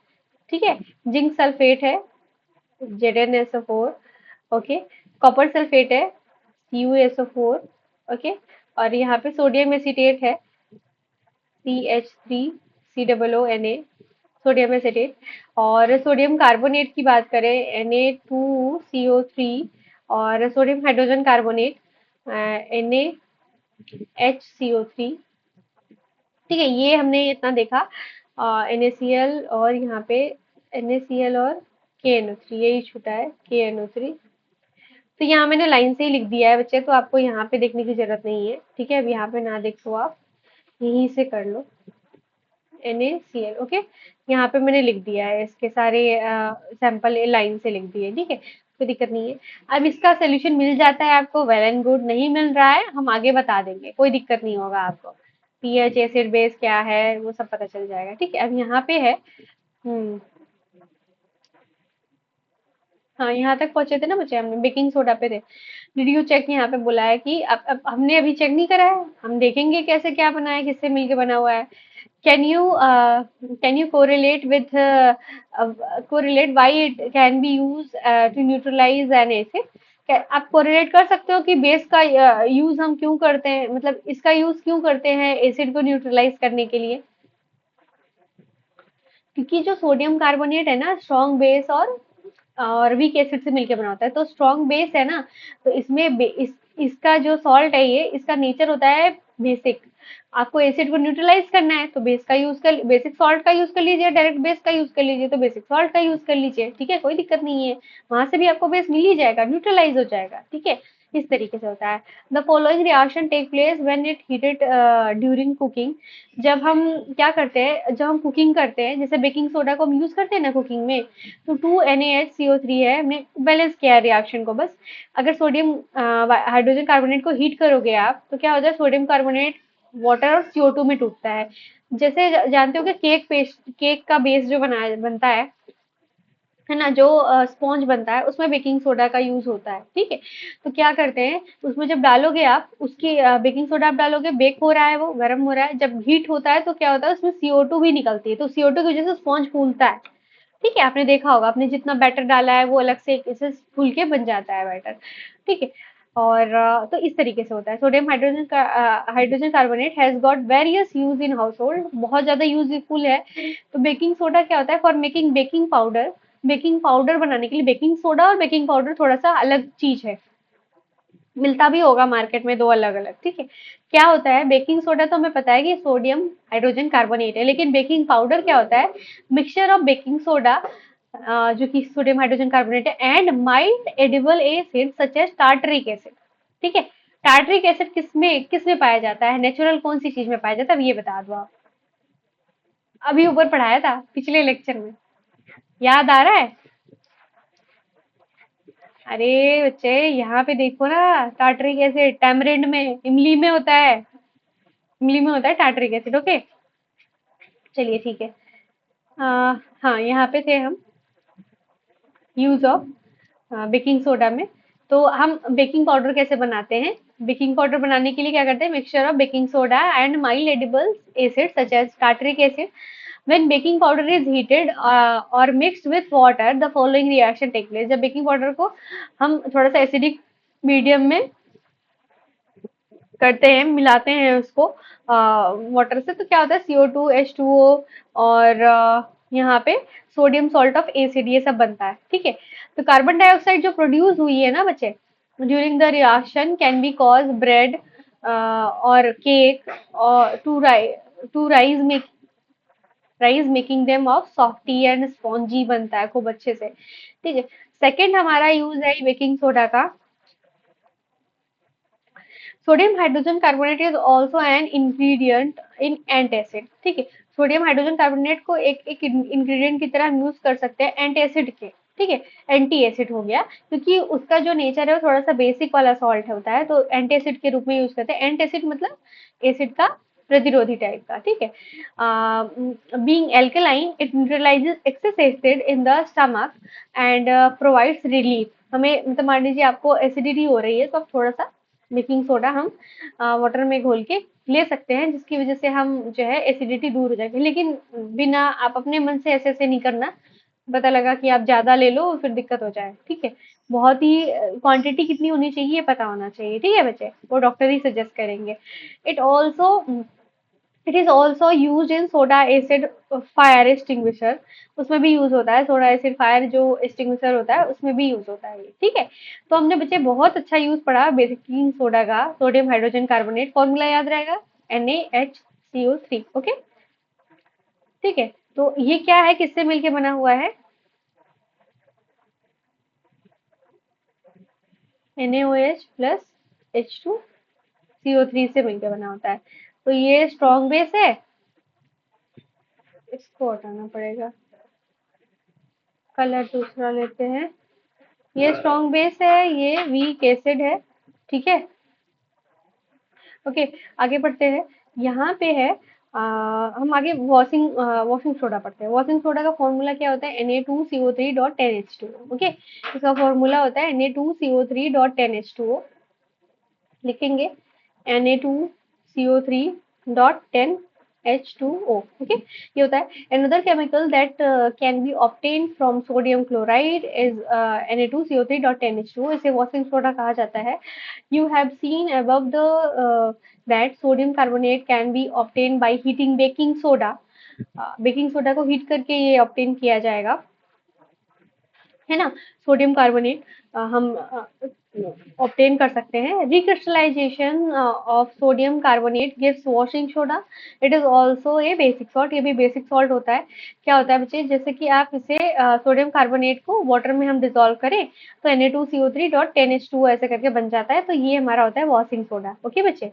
ठीक है। जिंक सल्फेट है, ZnSO4, ओके। कॉपर सल्फेट है, CuSO4, ओके। और यहाँ पे सोडियम एसीटेट है, CH3COONA, सोडियम एसीटेट। और सोडियम कार्बोनेट की बात करें, Na2CO3, और सोडियम हाइड्रोजन कार्बोनेट, NaHCO3, ठीक है। ये हमने इतना देखा, NaCl, और यहाँ पे NaCl और KNO3, यही छूटा है, KNO3। तो यहाँ मैंने लाइन से ही लिख दिया है बच्चे, तो आपको यहाँ पे देखने की जरूरत नहीं है, ठीक है। अब यहाँ पे ना देखो आप, यहीं से कर लो, NaCl, ओके। यहाँ पे मैंने लिख दिया है, इसके सारे सैंपल लाइन से लिख दिए, ठीक है, कोई दिक्कत नहीं है। अब इसका सोल्यूशन मिल जाता है आपको, वेल एंड गुड, नहीं मिल रहा है हम आगे बता देंगे, कोई दिक्कत नहीं होगा आपको। पीएच, एसिड बेस क्या है, वो सब पता चल जाएगा, ठीक है। अब यहाँ पे है, हम्म, हाँ, यहाँ तक पहुंचे थे ना बच्चे, हमने बेकिंग सोडा पे थे। डिड यू चेक, यहाँ पे बोला है कि अब हमने अभी चेक नहीं करा है, हम देखेंगे कैसे क्या बना है, किससे मिलके बना हुआ है। Can you can you correlate with correlate why it can be used to neutralize an acid? आप कोरिलेट कर सकते हो कि बेस का यूज हम क्यों करते हैं, मतलब इसका यूज क्यों करते हैं एसिड को न्यूट्रलाइज करने के लिए। क्योंकि जो सोडियम कार्बोनेट है ना, स्ट्रॉन्ग बेस और वीक एसिड से मिलकर बना होता है, तो स्ट्रॉन्ग बेस है ना, तो इसका जो सॉल्ट है, ये इसका नेचर होता है बेसिक। आपको एसिड को न्यूट्रलाइज करना है तो बेस का यूज कर, बेसिक सॉल्ट का यूज कर लीजिए, डायरेक्ट बेस का यूज कर लीजिए तो बेसिक सॉल्ट का यूज कर लीजिए, ठीक है, कोई दिक्कत नहीं है। वहां से भी आपको बेस मिल ही जाएगा, न्यूट्रलाइज हो जाएगा, ठीक है। इस तरीके से होता है। The following reaction take place when it heated during cooking. जब हम क्या करते हैं, जब हम कुकिंग करते हैं, जैसे बेकिंग सोडा को हम यूज करते हैं ना कुकिंग में, तो 2NaHCO3 है, हमने बैलेंस किया है रिएक्शन को बस। अगर सोडियम हाइड्रोजन कार्बोनेट को हीट करोगे आप, तो क्या होता है, सोडियम कार्बोनेट वाटर और CO2 में टूटता है। जैसे जानते हो कि केक का बेस जो बनता है ना, जो स्पॉन्ज बनता है उसमें बेकिंग सोडा का यूज होता है, ठीक है। तो क्या करते हैं, उसमें जब डालोगे आप, उसकी बेकिंग सोडा आप डालोगे, बेक हो रहा है, वो गर्म हो रहा है, जब हीट होता है तो क्या होता है, उसमें CO2 भी निकलती है, तो CO2 की वजह से स्पॉन्ज फूलता है, ठीक है। आपने देखा होगा, आपने जितना बैटर डाला है वो अलग से इसे फूल के बन जाता है बैटर, ठीक है। और तो इस तरीके से होता है। Sodium hydrogen carbonate has got various use in house hold, बहुत ज्यादा यूजफुल है। तो बेकिंग सोडा क्या होता है, for making baking powder, baking powder बनाने के लिए, बेकिंग सोडा और बेकिंग पाउडर थोड़ा सा अलग चीज है, मिलता भी होगा मार्केट में, दो अलग अलग, ठीक है। क्या होता है, बेकिंग सोडा तो हमें पता है कि सोडियम हाइड्रोजन कार्बोनेट है, लेकिन बेकिंग पाउडर क्या होता है, मिक्सचर ऑफ बेकिंग सोडा, जो कि सोडियम हाइड्रोजन कार्बोनेट है, and mild edible acid such as tartaric acid, ठीक है। टार्टरिक एसिड किसमें किसमें पाया जाता है, नेचुरल कौन सी चीज में पाया जाता है, अब ये बता दो आप। अभी ऊपर पढ़ाया था पिछले लेक्चर में, याद आ रहा है। अरे बच्चे, यहाँ पे देखो ना, टार्टरिक एसिड टैमरिंड में, इमली में होता है, इमली में होता है टार्टरिक एसिड, ओके। चलिए ठीक है। हाँ, यहाँ पे थे हम, यूज ऑफ बेकिंग सोडा में। तो हम बेकिंग पाउडर कैसे बनाते हैं, बेकिंग पाउडर बनाने के लिए क्या करते हैं, mixture of baking soda and mild edible acid such as tartaric acid. When baking powder is heated or mixed with water, the following reaction take place. जब बेकिंग पाउडर को हम थोड़ा सा एसिडिक मीडियम में करते हैं, मिलाते हैं उसको वाटर से, तो क्या होता है, CO2, H2O, और यहाँ पे सोडियम सॉल्ट ऑफ एसिड, ये सब बनता है, ठीक है। तो कार्बन डाइऑक्साइड जो प्रोड्यूस हुई है ना बच्चे, during the reaction can be cause bread और केक और to rise rise making them of softy and spongy बनता है खूब अच्छे से, ठीक है। सेकंड हमारा यूज है बेकिंग सोडा का। Sodium hydrogen carbonate is also an ingredient in antacid, ठीक है। सोडियम हाइड्रोजन कार्बोनेट को एक इंग्रेडिएंट की तरह यूज कर सकते हैं एंटासिड के, ठीक है। एंटी एसिड हो गया, क्योंकि उसका जो नेचर है वो थोड़ा सा बेसिक वाला सॉल्ट होता है, तो एंटासिड के रूप में यूज करते हैं। एंटासिड मतलब एसिड का प्रतिरोधी टाइप का, ठीक है। Being alkaline it neutralises excess acid in the stomach and provides relief. हमें मतलब मान लीजिए आपको एसिडिटी हो रही है, तो आप थोड़ा सा बेकिंग सोडा हम वाटर में घोल के ले सकते हैं, जिसकी वजह से हम जो है एसिडिटी दूर हो जाएगी। लेकिन बिना, आप अपने मन से ऐसे ऐसे नहीं करना, पता लगा कि आप ज्यादा ले लो फिर दिक्कत हो जाए, ठीक है। बहुत ही क्वांटिटी कितनी होनी चाहिए ये पता होना चाहिए, ठीक है बच्चे, वो डॉक्टर ही सजेस्ट करेंगे। It also it is also use in soda acid fire extinguisher, उसमें भी यूज होता है। सोडा एसिड फायर जो एक्सटिंग्विशर होता है उसमें भी यूज होता है ये, ठीक है। तो हमने बच्चे बहुत अच्छा यूज पढ़ा बेकिंग सोडा का। सोडियम हाइड्रोजन कार्बोनेट, फॉर्मूला याद रहेगा NaHCO3, ओके, ठीक है। तो ये क्या है, किससे मिलके बना हुआ है? NaOH प्लस H2CO3 से मिलकर बना होता है। तो ये स्ट्रॉन्ग बेस है, इसको हटाना पड़ेगा, कलर दूसरा लेते हैं। ये स्ट्रॉन्ग बेस है, ये वीक एसिड है, ठीक है। ओके, आगे बढ़ते हैं। यहाँ पे है हम आगे वॉशिंग सोडा पढ़ते हैं। वॉशिंग सोडा का फॉर्मूला क्या होता है? Na2CO3.10H2, okay. इसका फॉर्मूला होता है Na2CO3.10H2O, लिखेंगे Na2CO3.10H2O, ओके। ये होता है। Another chemical that can be obtain from sodium chloride is Na2CO3.10H2O, इसे वॉशिंग सोडा कहा जाता है। You have seen above the that sodium carbonate can be obtained by heating baking soda. Baking soda को हीट करके ये ऑब्टेन किया जाएगा, है ना। सोडियम कार्बोनेट हम ऑब्टेन कर सकते हैं। Recrystallisation of sodium carbonate gives washing soda. It is also a basic salt, ये भी बेसिक सॉल्ट होता है। क्या होता है बच्चे, जैसे कि आप इसे सोडियम कार्बोनेट को वाटर में हम डिजोल्व करें तो Na2CO3.10H2O ऐसे करके बन जाता है, तो ये हमारा होता है वॉशिंग सोडा, ओके बच्चे।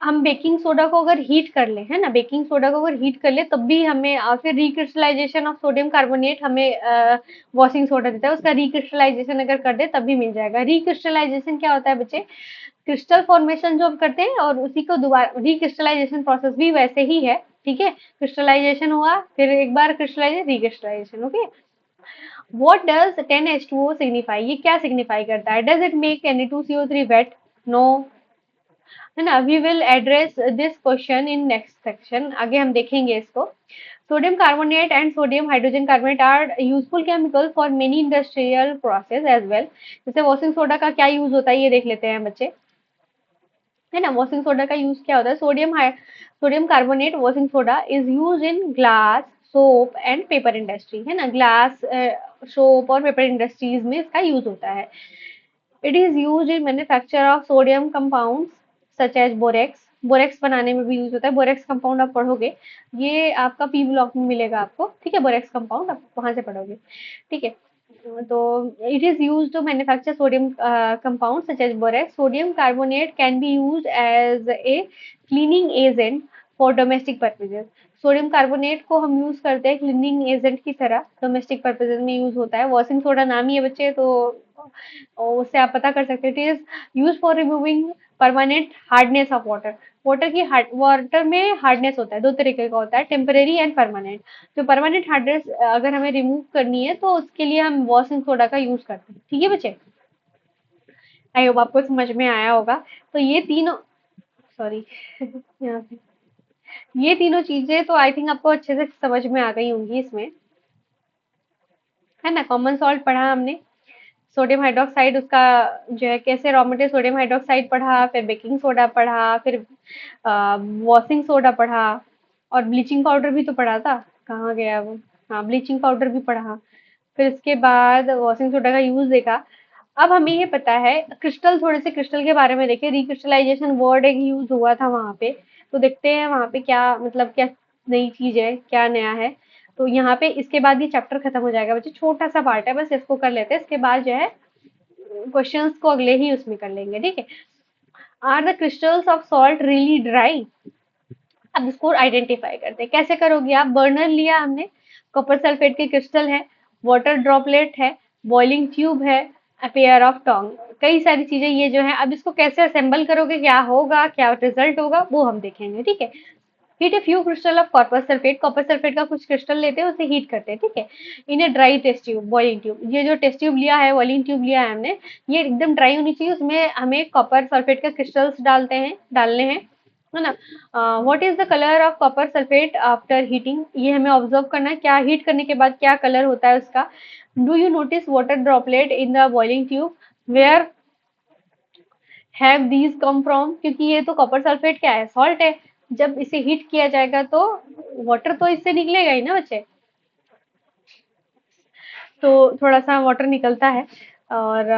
हम बेकिंग सोडा को अगर हीट कर लें, है ना, बेकिंग सोडा को अगर हीट कर ले तब भी हमें फिर रिक्रिस्टलाइजेशन ऑफ सोडियम कार्बोनेट हमें वॉशिंग सोडा देता है। उसका रिक्रिस्टलाइजेशन अगर कर दे तब भी मिल जाएगा। रिक्रिस्टलाइजेशन क्या होता है बच्चे? क्रिस्टल फॉर्मेशन जो हम करते हैं और उसी को दोबारा रिक्रिस्टलाइजेशन प्रोसेस भी वैसे ही है, ठीक है। क्रिस्टलाइजेशन हुआ, फिर एक बार crystallisation, recrystallisation, okay. What does 10H2O signify? ये क्या सिग्निफाई करता है? Does it make Na2CO3 wet? No, है ना। We will address this question in next section, आगे हम देखेंगे इसको। Sodium carbonate and sodium hydrogen carbonate are useful chemical for many industrial process as well. जैसे वॉशिंग सोडा का क्या यूज होता है ये देख लेते हैं बच्चे, है ना। वॉशिंग सोडा का यूज क्या होता है? Sodium carbonate washing soda is use in glass, soap and paper industry, है ना। ग्लास, सोप और पेपर इंडस्ट्रीज में इसका यूज होता है। It is use in manufacture of sodium compounds such as borax. Borax बनाने में भी यूज होता है। बोरेक्स कंपाउंड आप पढ़ोगे, ये आपका पी ब्लॉक में मिलेगा आपको, ठीक है। बोरेक्स कंपाउंड आप वहां से पढ़ोगे, ठीक है। तो it is use to manufacture sodium compound such as borax. Sodium carbonate can be use as a cleaning agent for domestic purposes. Sodium carbonate को हम यूज करते हैं क्लीनिंग एजेंट की तरह, डोमेस्टिक पर्पजेज में यूज होता है। वॉशिंग सोडा नाम ही है बच्चे, तो और उससे आप पता कर सकते हैं। It is use for removing permanent hardness of water. Water में हार्डनेस होता है, दो तरीके का होता है, टेम्परेरी एंड परमानेंट। जो परमानेंट हार्डनेस अगर हमें रिमूव करनी है तो उसके लिए हम वॉशिंग सोडा का यूज करते हैं, ठीक है बच्चे। आई होप आपको समझ में आया होगा। तो ये तीनों, सॉरी यहाँ पे, ये तीनों चीजें तो आई थिंक आपको अच्छे से समझ में आ गई होंगी इसमें, है ना। कॉमन सॉल्ट पढ़ा हमने, सोडियम हाइड्रोक्साइड उसका जो है कैसे रॉ मटेरियल, सोडियम हाइड्रोक्साइड पढ़ा, फिर बेकिंग सोडा पढ़ा, फिर वॉशिंग सोडा पढ़ा, और ब्लीचिंग पाउडर भी तो पढ़ा था, कहाँ गया वो, हाँ ब्लीचिंग पाउडर भी पढ़ा। फिर इसके बाद वॉशिंग सोडा का यूज देखा। अब हमें ये पता है क्रिस्टल, थोड़े से क्रिस्टल के बारे में देखें। रिक्रिस्टलाइजेशन वर्ड एक यूज हुआ था वहां पे, तो देखते हैं वहां पे क्या मतलब क्या नई चीज है, क्या नया है। तो यहाँ पे इसके बाद ये चैप्टर खत्म हो जाएगा बच्चे, छोटा सा पार्ट है बस, इसको कर लेते हैं, इसके बाद जो है क्वेश्चंस को अगले ही उसमें कर लेंगे, ठीक है। Are the crystals of salt really dry? अब इसको आइडेंटिफाई करते हैं, कैसे करोगे आप? बर्नर लिया हमने, कॉपर सल्फेट के क्रिस्टल है, वाटर ड्रॉपलेट है, बॉइलिंग ट्यूब है, अ पेयर ऑफ टोंग, कई सारी चीजें ये जो है। अब इसको कैसे असेंबल करोगे, क्या होगा, क्या रिजल्ट होगा, वो हम देखेंगे, ठीक है। Heat a few crystal of copper sulphate का कुछ क्रिस्टल लेते हैं, उसे हीट करते हैं, ठीक है। In a dry test tube, boiling tube, ये जो टेस्ट ट्यूब लिया है, बॉइलिंग ट्यूब लिया है हमने, ये एकदम ड्राई होनी चाहिए, उसमें हमें कॉपर सल्फेट के क्रिस्टल्स डालने हैं, है ना। What is the colour of copper sulphate after heating? ये हमें ऑब्जर्व करना है, क्या हीट करने के बाद क्या कलर होता है उसका। Do you notice water droplet in the boiling tube? Where have these come from? क्योंकि ये तो कॉपर सल्फेट क्या है, सॉल्ट है। जब इसे हीट किया जाएगा तो वाटर तो इससे निकलेगा ही ना बच्चे, तो थोड़ा सा वाटर निकलता है। और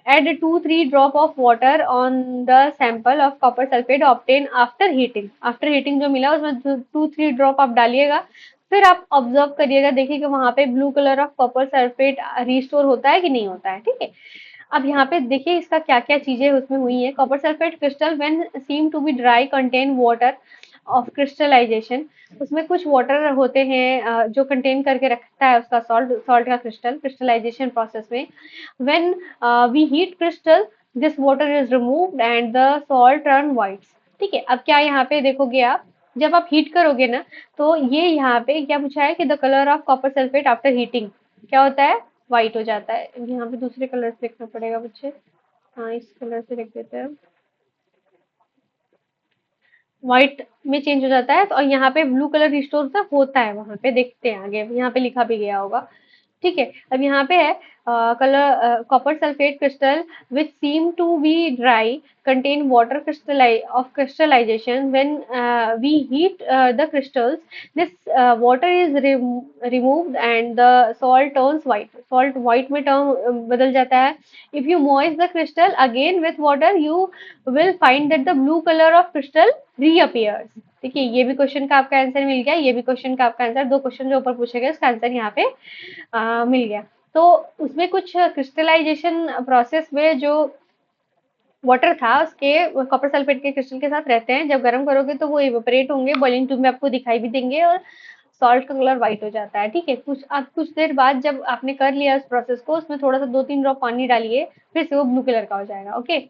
add 2-3 drop of water on the sample of copper sulphate obtain after heating. After heating जो मिला उसमें 2-3 ड्रॉप आप डालिएगा, फिर आप ऑब्जर्व करिएगा, देखिएगा वहां पे blue colour of copper sulphate restore होता है कि नहीं होता है, ठीक है। अब यहाँ पे देखिए इसका क्या क्या चीजें उसमें हुई है। Copper sulphate crystal when seem to be dry contain water of crystallisation, उसमें कुछ वाटर होते हैं जो कंटेन करके रखता है उसका सॉल्ट, सॉल्ट का क्रिस्टल क्रिस्टलाइजेशन प्रोसेस में। When we heat crystal, this water is removed and the salt turn white, ठीक है। अब क्या यहाँ पे देखोगे आप, जब आप हीट करोगे ना, तो ये यहाँ पे क्या पूछा है कि the colour of copper sulphate after heating क्या होता है, व्हाइट हो जाता है। यहाँ पे दूसरे कलर से लिखना पड़ेगा बच्चे, हाँ इस कलर से लिख देते हैं, व्हाइट में चेंज हो जाता है। तो और यहाँ पे ब्लू कलर रिस्टोर तक होता है, वहां पे देखते हैं आगे, यहाँ पे लिखा भी गया होगा, ठीक है। अब यहाँ पे है colour copper sulphate crystal which seem to be dry contain water crystal of crystallisation when we heat the crystals, this water is removed and the salt turns white, salt white में टर्न बदल जाता है। If you moist the crystal again with water, you will find that the blue colour of crystal reappears. देखिए ये भी क्वेश्चन का आपका आंसर मिल गया, ये भी क्वेश्चन का आपका आंसर, दो क्वेश्चन जो ऊपर पूछे गए उसका आंसर यहाँ पे मिल गया। तो उसमें कुछ क्रिस्टलाइजेशन प्रोसेस में जो वाटर था उसके कॉपर सल्फेट के क्रिस्टल के साथ रहते हैं, जब गर्म करोगे तो वो इवेपोरेट होंगे, बॉइलिंग ट्यूब में आपको दिखाई भी देंगे और सॉल्ट का कलर व्हाइट हो जाता है, ठीक है। कुछ अब कुछ देर बाद जब आपने कर लिया उस प्रोसेस को, उसमें थोड़ा सा 2-3 ड्रॉप पानी डालिए, फिर से वो ब्लू कलर का हो जाएगा, okay.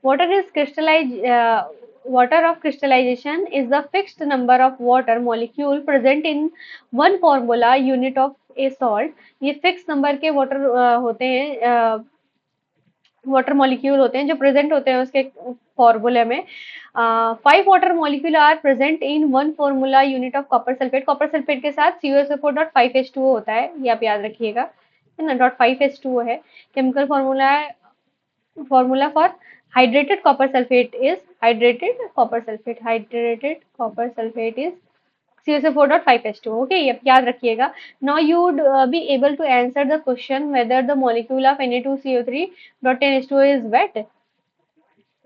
Water is crystallized. Water of crystallization is the fixed number of water molecule present in one formula unit of a salt. ये fixed number के water होते हैं, वाटर मॉलिक्यूल होते हैं जो प्रेजेंट होते हैं उसके फॉर्मूले में। 5 water molecule are present in one formula unit of copper sulphate. Copper sulphate के साथ CuSO4.5H2O होता है, ये आप याद रखिएगा, है ना। .5H2O है chemical formula, formula for hydrated copper sulfate is hydrated copper sulfate is CSO4.5H2, okay, ये याद रखिएगा। Now you would be able to answer the question whether the molecule of Na2CO3.10H2O is wet.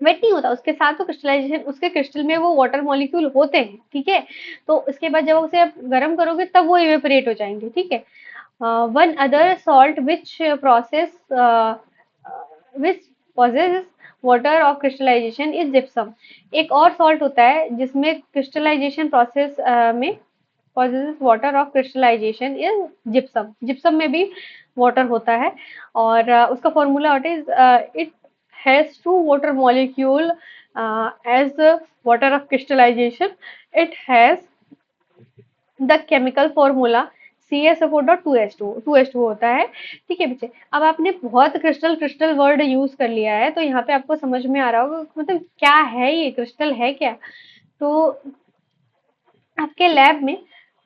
Wet नहीं होता, उसके साथ तो क्रिस्टलाइजेशन, उसके क्रिस्टल में वो वाटर मॉलिक्यूल होते हैं, ठीक है। तो उसके बाद जब उसे आप गर्म करोगे तब वो इवेपोरेट हो जाएंगे, ठीक है। One other salt which process which possess water of crystallisation is gypsum. एक और सॉल्ट होता है जिसमें क्रिस्टलाइजेशन प्रोसेस में possess water of crystallisation is gypsum. Gypsum में भी वाटर होता है और उसका formula what is, it has two water molecule as the water of crystallization. It has the chemical formula CSO4.2H2, 2H2 होता है, ठीक है बच्चे। अब आपने बहुत क्रिस्टल क्रिस्टल वर्ड यूज कर लिया है, तो यहाँ पे आपको समझ में आ रहा होगा मतलब क्या है ये, क्रिस्टल है क्या। तो आपके लैब में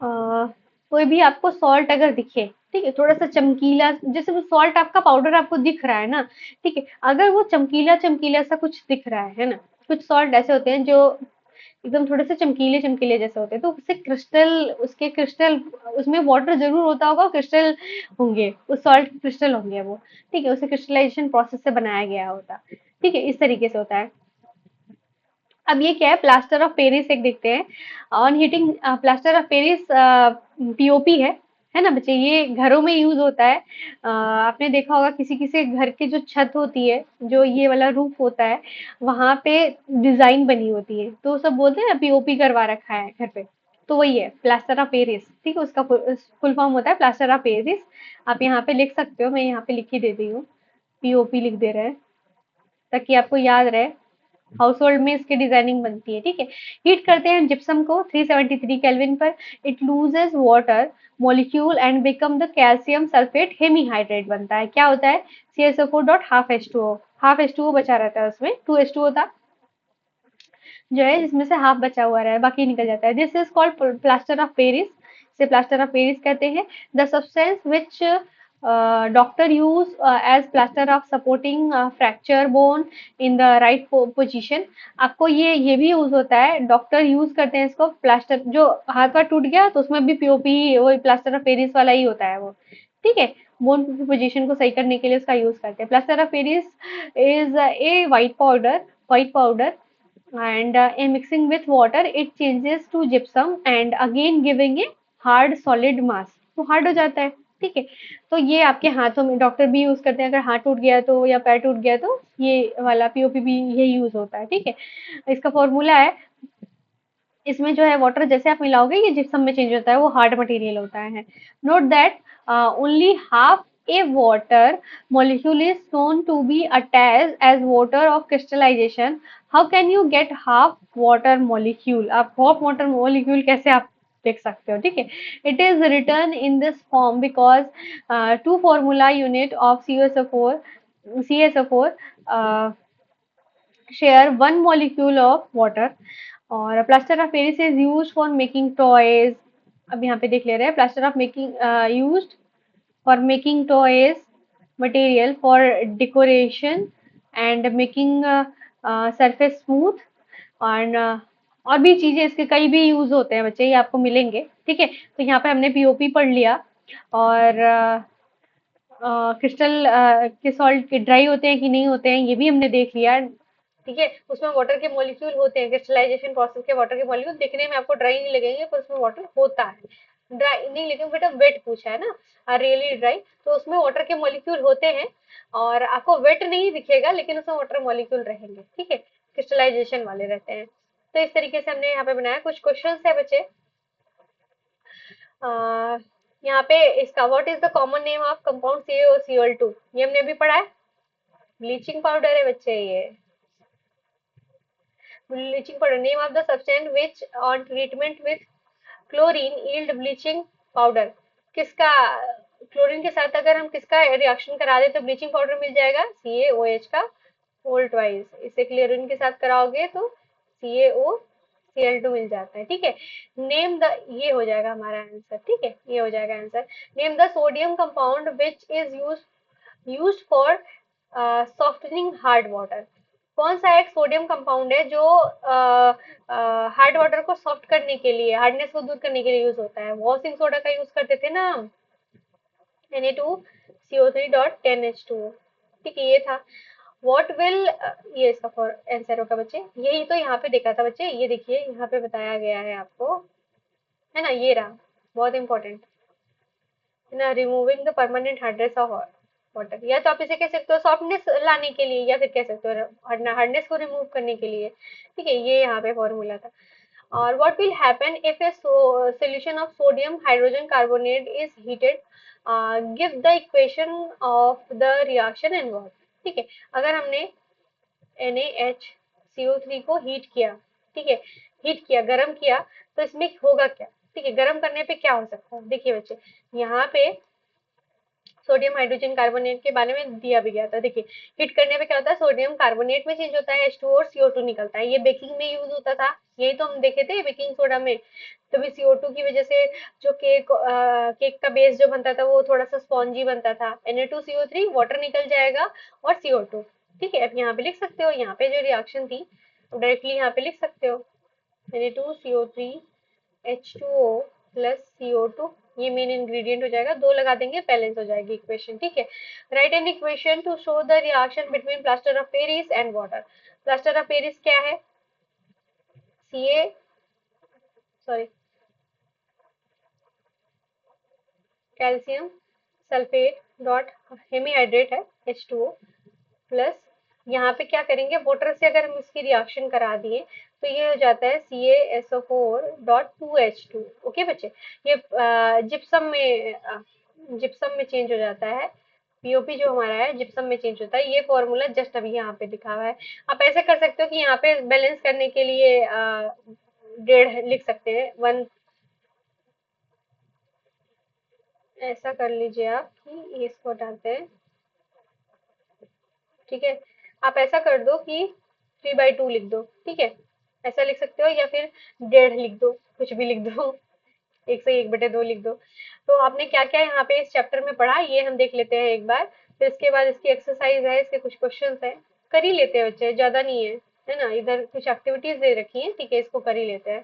कोई भी आपको सॉल्ट अगर दिखे, ठीक है, थोड़ा सा चमकीला, जैसे वो सॉल्ट आपका पाउडर आपको दिख रहा है ना, ठीक है, अगर वो चमकीला चमकीला सा कुछ दिख रहा है ना, कुछ सॉल्ट ऐसे होते हैं जो एकदम थोड़े से चमकीले चमकीले जैसे होते हैं, तो उससे क्रिस्टल, उसके क्रिस्टल, उसमें वाटर जरूर होता होगा, क्रिस्टल होंगे, उस सॉल्ट क्रिस्टल होंगे वो। ठीक है, उसे क्रिस्टलाइजेशन प्रोसेस से बनाया गया होता। ठीक है, इस तरीके से होता है। अब ये क्या है, प्लास्टर ऑफ पेरिस एक देखते हैं। On heating plaster of Paris POP है ना बच्चे, ये घरों में यूज होता है। आपने देखा होगा किसी किसी घर की जो छत होती है, जो ये वाला रूफ होता है, वहां पे डिजाइन बनी होती है, तो सब बोलते हैं ना पीओपी करवा रखा है घर पे। तो वही है प्लास्टर ऑफ पेरिस। ठीक है, उसका फुल फॉर्म होता है प्लास्टर ऑफ पेरिस। आप यहाँ पे लिख सकते हो, मैं यहाँ पे लिख ही दे दी हूँ, पीओपी लिख दे रहे हैं ताकि आपको याद रहे। हाउस होल्ड में इसकी डिजाइनिंग बनती है। ठीक है, हीट करते हैं जिप्सम को 373 केल्विन पर। It loses water molecule and become the calcium sulphate hemihydrate बनता है। क्या होता है, CSO4 dot half H2O, half H2O बचा रहता है, उसमें 2H2O था जो है, जिसमें से हाफ बचा हुआ रहा है, बाकी निकल जाता है। This is called plaster of Paris, से प्लास्टर ऑफ पेरिस कहते हैं। The substance which doctor use as plaster of supporting fracture bone in the right position. आपको ये भी यूज होता है, डॉक्टर यूज करते हैं इसको, प्लास्टर जो हाथ वाथ टूट गया तो उसमें भी पीओपी, वो प्लास्टर ऑफ पेरिस वाला ही होता है वो। ठीक है, बोन की पोजीशन को सही करने के लिए उसका यूज करते हैं। Plaster of Paris is a white powder and in mixing with water it changes to gypsum and again giving a hard solid mass, तो हार्ड हो जाता है। ठीक है, तो ये आपके हाथों में डॉक्टर भी यूज करते हैं, अगर हाथ टूट गया तो या पैर टूट गया तो ये वाला पीओपी भी ये यूज होता है। ठीक है, इसका फॉर्मूला है, इसमें जो है वाटर जैसे आप मिलाओगे ये जिप्सम में चेंज होता है, वो हार्ड मटेरियल होता है। Note that only half a water molecule is known to be attached as water of crystallization. How can you get half water molecule? आप half water molecule कैसे आप देख सकते हो? ठीक है, it is written in this form because two formula unit of CSO4 uh, share one molecule of water। और plaster of Paris is use for making toys. अब यहाँ पे देख ले रहे हैं, plaster of making use for making toys, material for decoration and making surface smooth, और और भी चीजें इसके कई भी यूज होते हैं बच्चे, ये आपको मिलेंगे। ठीक है, तो यहाँ पे हमने पीओपी पढ़ लिया, और क्रिस्टल के सॉल्ट ड्राई होते हैं कि नहीं होते हैं ये भी हमने देख लिया। ठीक है, उसमें वाटर के मॉलिक्यूल होते हैं, क्रिस्टलाइजेशन प्रोसेस के वाटर के मॉलिक्यूल दिखने में आपको ड्राई नहीं लगेंगे, पर उसमें वाटर होता है। ड्राई नहीं, लेकिन बेटा वेट पूछा है ना, रियली ड्राई, तो उसमें वाटर के मॉलिक्यूल होते हैं, और आपको वेट नहीं दिखेगा लेकिन उसमें वाटर मॉलिक्यूल रहेंगे। ठीक है, क्रिस्टलाइजेशन वाले रहते हैं। तो इस तरीके से हमने यहाँ पे बनाया। कुछ क्वेश्चन है बच्चे, आ, यहाँ पे इसका what is the common name of compound CaOCl2, ये हमने अभी पढ़ा है। ब्लीचिंग पाउडर है बच्चे ये, bleaching powder. Name of the substance which on treatment with chlorine yield bleaching powder. किसका, क्लोरीन के साथ अगर हम किसका रिएक्शन करा दे तो ब्लीचिंग पाउडर मिल जाएगा, CaOH का होल ट्वाइस। इसे क्लोरीन के साथ कराओगे तो CaOCl2 मिल जाता है। ठीक है, नेम द, ये हो जाएगा हमारा आंसर। ठीक है, ये हो जाएगा answer. Name the sodium compound which is used for softening hard water. कौन सा एक सोडियम कंपाउंड है जो हार्ड वाटर को सॉफ्ट करने के लिए, हार्डनेस को दूर करने के लिए यूज होता है? वॉशिंग सोडा का यूज करते थे ना हम, Na2CO3.10H2O। ठीक है, ये था। व्हाट विल, ये इसका फॉर आंसर होगा बच्चे, यही तो यहाँ पे देखा था बच्चे, ये देखिए यहाँ पे बताया गया है आपको, है ना, ये रहा, बहुत इंपॉर्टेंट है ना, removing the permanent hardness of water. या तो आप इसे कह सकते हो सॉफ्टनेस लाने के लिए, या फिर कह सकते हो हार्डनेस को रिमूव करने के लिए। ठीक है, ये यहाँ पे फॉर्मूला था। और what will happen if a solution of sodium hydrogen carbonate is heated? Give the equation of the reaction involved। ठीक है, अगर हमने NaHCO3 को हीट किया, ठीक है, हीट किया, गर्म किया, तो इसमें होगा क्या? ठीक है, गर्म करने पे क्या हो सकता है, देखिए बच्चे, यहाँ पे सोडियम हाइड्रोजन कार्बोनेट के बारे में दिया भी गया था। देखिए, हीट करने पे क्या होता है, सोडियम कार्बोनेट में चेंज होता है, H2O और CO2 निकलता है। ये बेकिंग में यूज होता था, यही तो हम देखे थे बेकिंग सोडा में। तभी CO2 की वजह से जो केक का बेस जो बनता था वो थोड़ा सा स्पॉन्जी बनता था। Na2CO3 वाटर निकल जाएगा, और CO2। ठीक है, अब यहाँ पे लिख सकते हो, यहाँ पे जो रिएक्शन थी डायरेक्टली यहाँ पे लिख सकते हो। Na2CO3 H2O प्लस CO2, ये मेन इंग्रेडिएंट हो जाएगा, दो लगा देंगे बैलेंस हो जाएगी इक्वेशन, ठीक है। Right an equation two show the reaction between plaster of Paris and water. Plaster of Paris क्या है? Ca, sorry, calcium sulphate dot hemihydrate है H2O प्लस, यहाँ पे क्या करेंगे, वाटर से अगर हम इसकी रिएक्शन करा दिए तो ये हो जाता है CaSO4.2H2। ओके बच्चे, ये जिप्सम में चेंज हो जाता है। पीओपी जो हमारा है जिप्सम में चेंज होता है, ये फॉर्मूला जस्ट अभी यहाँ पे दिखा हुआ है। आप ऐसे कर सकते हो कि यहाँ पे बैलेंस करने के लिए 1.5 लिख सकते हैं, 1। ऐसा कर लीजिए आप कि ये इसको हटाते हैं, ठीक है। आप ऐसा कर दो कि 3/2 लिख दो, ठीक है। ऐसा लिख सकते हो या फिर 1.5 लिख दो, कुछ भी लिख दो। 1/1/2 लिख दो। तो आपने क्या क्या यहाँ पे इस चैप्टर में पढ़ा, ये हम देख लेते हैं एक बार। फिर इसके बाद इसकी एक्सरसाइज है, इसके कुछ क्वेश्चंस है, कर ही लेते हैं बच्चे, ज्यादा नहीं है ना। इधर कुछ एक्टिविटीज दे रखी है, ठीक है, इसको कर ही लेते हैं।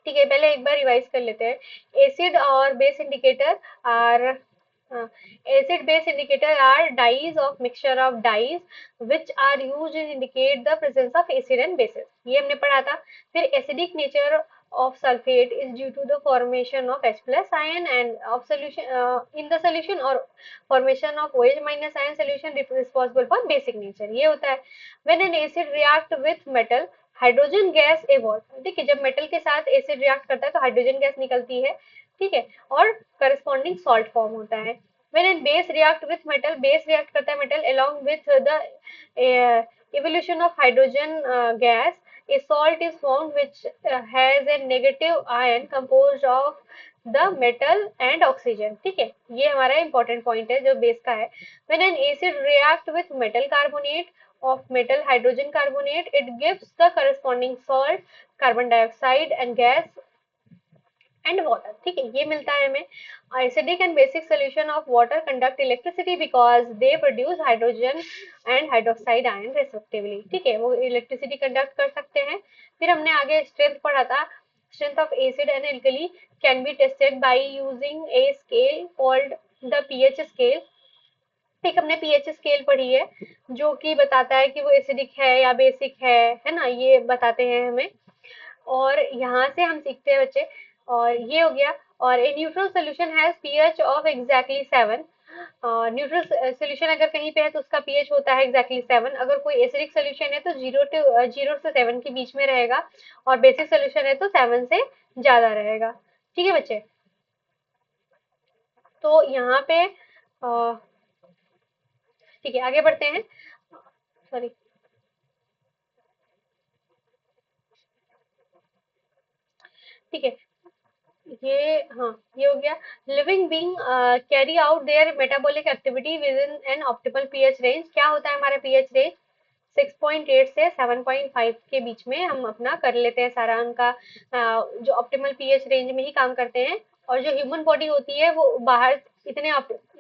ठीक है, पहले एक बार रिवाइज कर लेते हैं। एसिड और base indicator are, acid base indicator are dyes of mixture of dyes which are use in indicate the presence of acid and bases, ये हमने पढ़ा था। फिर acidic nature of sulfate is due to the formation of H plus ion and of solution in the solution, or formation of OH minus ion solution responsible for basic nature, ये होता है। when an acid react with metal, hydrogen gas evolve, ठीक है, जब मेटल के साथ एसिड रिएक्ट करता है तो हाइड्रोजन गैस निकलती है, ठीक है, और करस्पॉन्डिंग सॉल्ट फॉर्म होता है। When an base react with metal, base react करता है metal along with the evolution of hydrogen gas, a salt is formed which has a negative ion composed of the metal and oxygen, ठीक है, ये हमारा इंपॉर्टेंट पॉइंट है जो बेस का है। when an acid react with metal carbonate of metal hydrogen carbonate, it gives the corresponding salt, carbon dioxide and gas and water, ठीक है, ये मिलता है हमें। Acidic and basic solution of water conduct electricity because they produce hydrogen and hydroxide ion respectively, ठीक है, वो इलेक्ट्रिसिटी कंडक्ट कर सकते हैं। फिर हमने आगे स्ट्रेंथ पढ़ा था, strength of acid and alkali can be tested by using a scale called the pH scale. एक हमने पीएच स्केल पढ़ी है जो कि बताता है कि वो एसिडिक है या बेसिक है ना, ये बताते हैं हमें। और यहाँ से हम सीखते हैं बच्चे, और ये हो गया। और a neutral solution has pH of exactly 7। Neutral solution अगर कहीं पे है तो उसका पीएच होता है एग्जैक्टली 7। अगर कोई एसिडिक सोल्यूशन है तो 0 से 7 के बीच में रहेगा, और बेसिक सोल्यूशन है तो 7 से ज्यादा रहेगा, ठीक है बच्चे। तो यहाँ पे ठीक है, आगे बढ़ते हैं। सॉरी, ठीक है, ये हाँ, ये हो गया। Living being carry out their metabolic activity within an optimal pH range, क्या होता है हमारा पीएच रेंज? 6.8 से 7.5 के बीच में हम अपना कर लेते हैं सारा उनका, जो ऑप्टिमल पीएच रेंज में ही काम करते हैं। और जो ह्यूमन बॉडी होती है वो बाहर इतने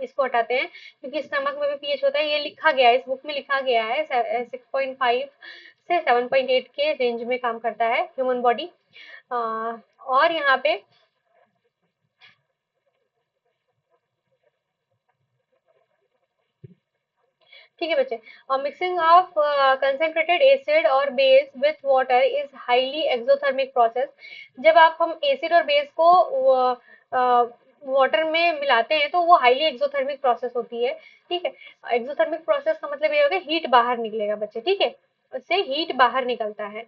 इसको हटाते हैं, क्योंकि स्टमक में भी पीएच होता है, ये लिखा गया है, इस बुक में लिखा गया है 6.5 से 7.8 के रेंज में काम करता है ह्यूमन बॉडी। और यहाँ पे, ठीक है बच्चे, और मिक्सिंग ऑफ कंसेंट्रेटेड एसिड और base with water is highly exothermic process. जब आप हम एसिड और बेस को वाटर में मिलाते हैं तो वो हाईली एक्सोथर्मिक प्रोसेस होती है, ठीक है। एक्सोथर्मिक प्रोसेस का मतलब ये होगा हीट बाहर निकलेगा बच्चे, ठीक है, उससे हीट बाहर निकलता है,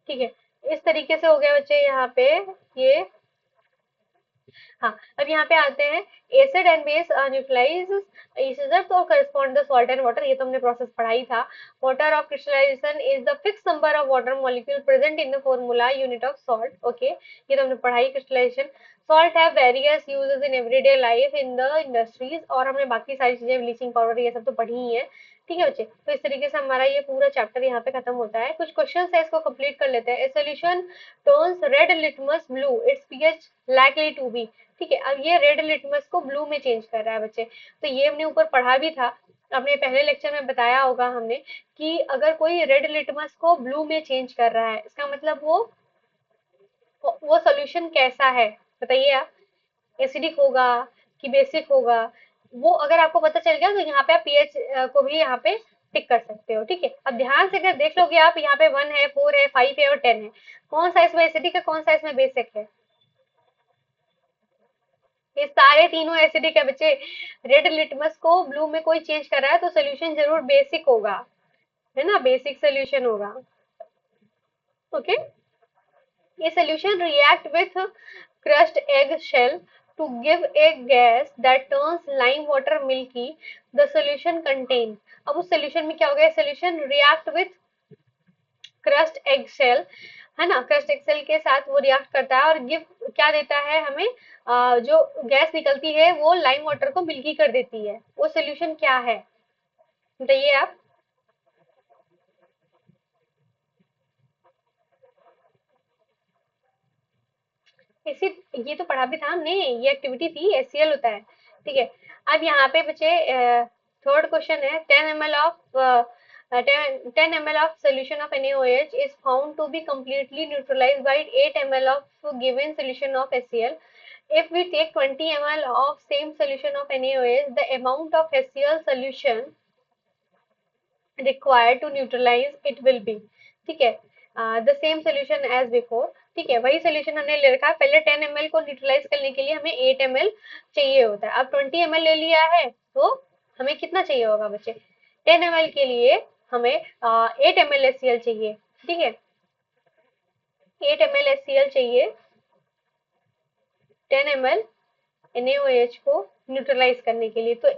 ठीक है। इस तरीके से हो गया बच्चे यहाँ पे ये। हाँ, अब यहाँ पे आते हैं। Acid and base neutralise each other to correspond the salt and water, ये तो हमने प्रोसेस पढ़ा ही था। Water of crystallisation is the fix number of water molecule present in the formula unit of salt, okay, ये तो हमने पढ़ाई crystallisation. Salt have various uses in everyday life in the industries, और हमने बाकी सारी चीजें ब्लीचिंग पाउडर ये सब तो पढ़ी ही है, ठीक है बच्चे। तो इस तरीके से हमारा ये पूरा चैप्टर यहाँ पे खत्म होता है। कुछ क्वेश्चन है, इसको कंप्लीट कर लेते हैं। A solution turns red litmus blue, its pH likely to be, ठीक है। अब ये रेड लिटमस को ब्लू में चेंज कर रहा है बच्चे, तो ये हमने ऊपर पढ़ा भी था। अपने पहले लेक्चर में बताया होगा हमने कि अगर कोई रेड लिटमस को ब्लू में चेंज कर रहा है, इसका मतलब वो सोल्यूशन कैसा है, बताइए आप। एसिडिक होगा कि बेसिक होगा, वो अगर आपको पता चल गया तो यहाँ पे आप पीएच को भी यहाँ पे टिक कर सकते हो। ठीक है, अब ध्यान से अगर देख लोगे आप, यहाँ पे 1 है, 4 है, 5 है और 10 है, कौन सा इसमें एसिडिक है, कौन सा इसमें बेसिक है? ये सारे तीनों एसिडिक है बच्चे। रेड लिटमस को ब्लू में कोई चेंज कर रहा है तो सोल्यूशन जरूर बेसिक होगा, है ना, बेसिक सोल्यूशन होगा। Okay, a solution react with crushed egg shell to give a gas that turns lime water milky, the solution contain। अब उस solution में क्या हो गया, solution react with crushed egg shell, है ना, crushed egg shell के साथ वो react करता है और give क्या देता है हमें, जो गैस निकलती है वो लाइम वाटर को मिल्की कर देती है। वो solution क्या है, बताइए आप। ऐसे ये तो पढ़ा भी था हमने, ये एक्टिविटी थी, एचसीएल होता है। ठीक है, अब यहाँ पे बचे थर्ड क्वेश्चन है, 10 ml of 10 ml of solution of NaOH is found to be completely neutralized by 8 ml of given solution of HCl। If we take 20 ml of same solution of NaOH, the amount of HCl solution required to neutralize it will be। ठीक है, the same solution as before. ठीक है, वही सोल्यूशन हमने ले रखा है, पहले 10 ml को न्यूट्रलाइज करने के लिए हमें 8 ml चाहिए होता है। अब 20 ml ले लिया है तो हमें कितना चाहिए होगा बच्चे, 10 ml के लिए हमें 8 ml HCl चाहिए। ठीक है, 8 ml HCl चाहिए 10 ml NaOH को न्यूट्रलाइज करने के लिए। तो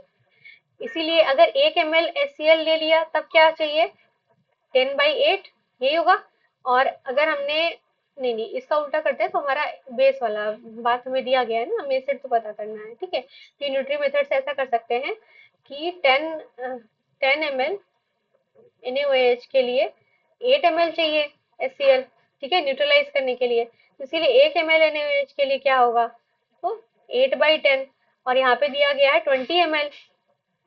इसीलिए अगर 1 ml HCl ले लिया तब क्या चाहिए, 10/8, यही होगा। और अगर हमने, नहीं नहीं, इसका उल्टा करते हैं तो हमारा बेस वाला बात हमें दिया गया है ना, हमें सेट तो पता करना है। ठीक है, तो न्यूट्री मेथड से ऐसा कर सकते हैं कि 10 ml NaOH के लिए 8 ml चाहिए HCl। ठीक है, न्यूट्रलाइज करने के लिए, तो इसीलिए 1 ml NaOH के लिए क्या होगा, तो 8/10। और यहाँ पे दिया गया है 20 ml।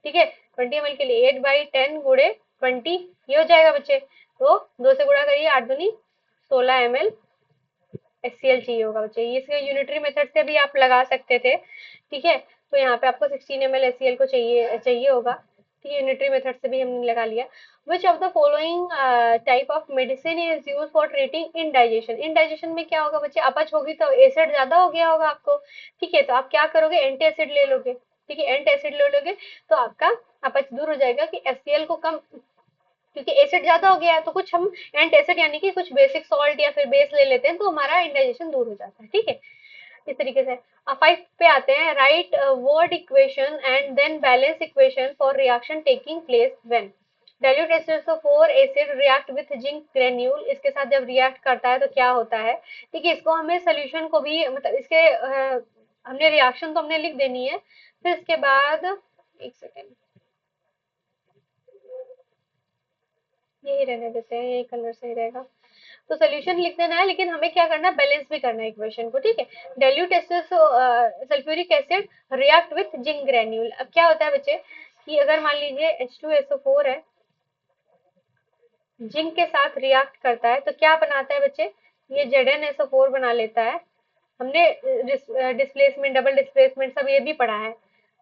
ठीक है, 20 ml के लिए 8/10 गुणे 20, ये हो जाएगा बच्चे। तो 2 से गुणा करिए, 8 दूनी 16 ml HCl चाहिए होगा बच्चे। ये इसके यूनिटरी मेथड से भी आप लगा सकते थे। ठीक है, तो यहाँ पे आपको 16 ml HCl को चाहिए चाहिए होगा। ठीक है, यूनिटरी मेथड से भी हमने लगा लिया। Which of the following type of medicine is use for treating indigestion. Indigestion में क्या होगा बच्चे, अपच होगी तो एसिड ज्यादा हो गया होगा आपको। ठीक है, तो आप क्या करोगे, एंटी एसिड ले लोगे। ठीक है, एंटी एसिड ले लोगे तो आपका अपच दूर हो जाएगा, कि HCl को कम, क्योंकि एसिड ज्यादा हो गया है तो कुछ हम एंट एसिड यानी कि कुछ बेसिक सॉल्ट या फिर बेस ले लेते हैं तो हमारा इंडाइजेशन दूर हो जाता है। ठीक है, इस तरीके से। अब 5 पे आते हैं, write word equation and then balance equation for reaction taking place when dilute H2SO4 acid react with zinc granule. इसके साथ जब रिएक्ट करता है तो क्या होता है। ठीक है, इसको हमें सोल्यूशन को भी, मतलब इसके हमने रिएक्शन तो हमने लिख देनी है, फिर इसके बाद एक सेकेंड, यही रहने देते हैं, यही कलर सही रहेगा। तो सोल्यूशन लिख देना है, लेकिन हमें क्या करना है, बैलेंस भी करना है इक्वेशन को। ठीक है, dilute sulphuric acid react with zinc granule. अब क्या होता है बच्चे, कि अगर मान लीजिए H2SO4 है, जिंक के साथ रिएक्ट करता है तो क्या बनाता है बच्चे, ये ZnSO4 बना लेता है। हमने डिस्प्लेसमेंट, डबल डिस्प्लेसमेंट सब ये भी पढ़ा है।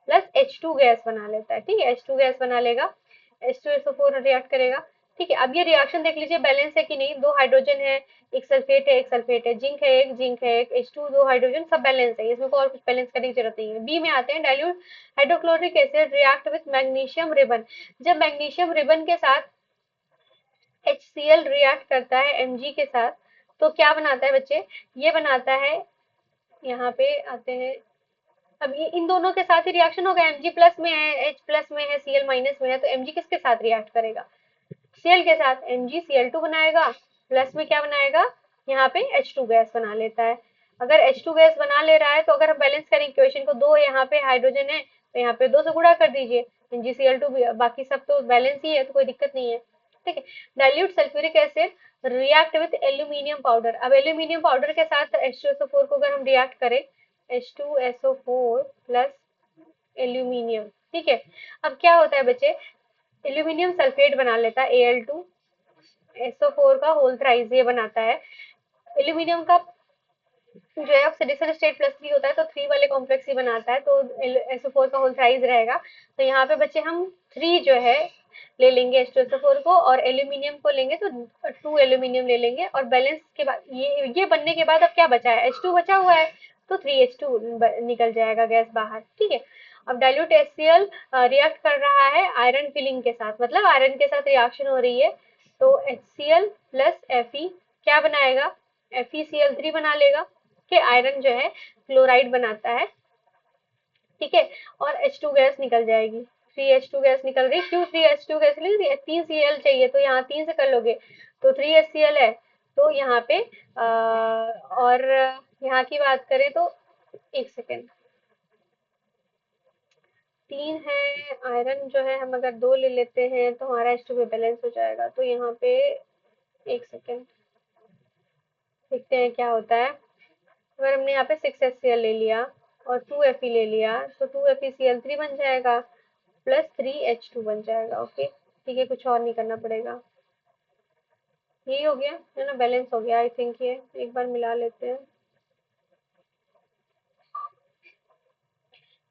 प्लस H2 गैस बना लेता है। ठीक है, H2 गैस बना लेगा, H2SO4 रिएक्ट करेगा। ठीक है, अब ये रिएक्शन देख लीजिए बैलेंस है कि नहीं, 2 हाइड्रोजन है, एक सल्फेट है, एक सल्फेट है, जिंक है, एक जिंक है, एक H2, 2 हाइड्रोजन, सब बैलेंस है, इसमें कोई और कुछ बैलेंस करने की जरूरत नहीं है। बी में आते हैं, dilute hydrochloric acid react with magnesium ribbon. जब मैग्नीशियम रिबन के साथ HCl रिएक्ट करता है Mg के साथ तो क्या बनाता है बच्चे, ये बनाता है, यहाँ पे आते हैं, अब ये इन दोनों के साथ ही रिएक्शन होगा, Mg प्लस में है, H प्लस में है, Cl माइनस में है, तो Mg किसके साथ रिएक्ट करेगा, Cl के साथ। MgCl2 बनाएगा, प्लस में क्या बनाएगा, यहाँ पे H2 गैस बना लेता है। अगर H2 गैस बना ले रहा है तो अगर हम बैलेंस करें इक्वेशन को, 2 यहाँ पे हाइड्रोजन है तो यहाँ पे 2 से गुणा कर दीजिए, MgCl2 भी, बाकी सब तो बैलेंस ही है तो कोई दिक्कत नहीं है। ठीक है, dilute sulphuric acid react with aluminium powder. अब एल्यूमिनियम पाउडर के साथ H2SO4 को अगर हम रिएक्ट करें, H2SO4 प्लस एल्यूमिनियम, ठीक है। अब क्या होता है बच्चे, एल्यूमिनियम सल्फेट बना लेता है, Al2SO4 का होल थ्राइस ये बनाता है। एल्यूमिनियम का जो है ऑक्सीडेशन स्टेट +3 होता है, तो 3 वाले कॉम्प्लेक्स ही बनाता है, तो SO4 का होल थ्राइस रहेगा। तो यहाँ पे बच्चे हम 3 जो है ले लेंगे H2SO4 को, और एल्यूमिनियम को लेंगे तो 2 एल्यूमिनियम ले लेंगे, और बैलेंस के बाद ये बनने के बाद अब क्या बचा है, H2 बचा हुआ है, तो 3H2 निकल जाएगा गैस बाहर, ठीक है। अब डाइल्यूट HCl रिएक्ट कर रहा है आयरन फिलिंग के साथ, मतलब आयरन के साथ रिएक्शन हो रही है, तो HCl प्लस Fe क्या बनाएगा, FeCl3 बना लेगा, कि आयरन जो है क्लोराइड बनाता है, ठीक है। और H2 गैस निकल जाएगी, 3H2 गैस निकल रही, क्यों 3H2 गैस निकल रही है, 3Cl चाहिए, तो यहाँ 3 से कर लोगे तो 3HCl है, तो यहाँ पे और यहाँ की बात करें तो, एक सेकेंड, 3 है, आयरन जो है हम अगर 2 ले लेते हैं तो हमारा H2 पे बैलेंस हो जाएगा, तो यहाँ पे एक सेकेंड देखते हैं क्या होता है। अगर हमने यहाँ पे 6HCl ले लिया और 2Fe ले लिया, तो 2FeCl3 बन जाएगा, +3H2 बन जाएगा, ओके, ठीक है, कुछ और नहीं करना पड़ेगा। यही हो गया है ना, बैलेंस हो गया आई थिंक, ये एक बार मिला लेते हैं,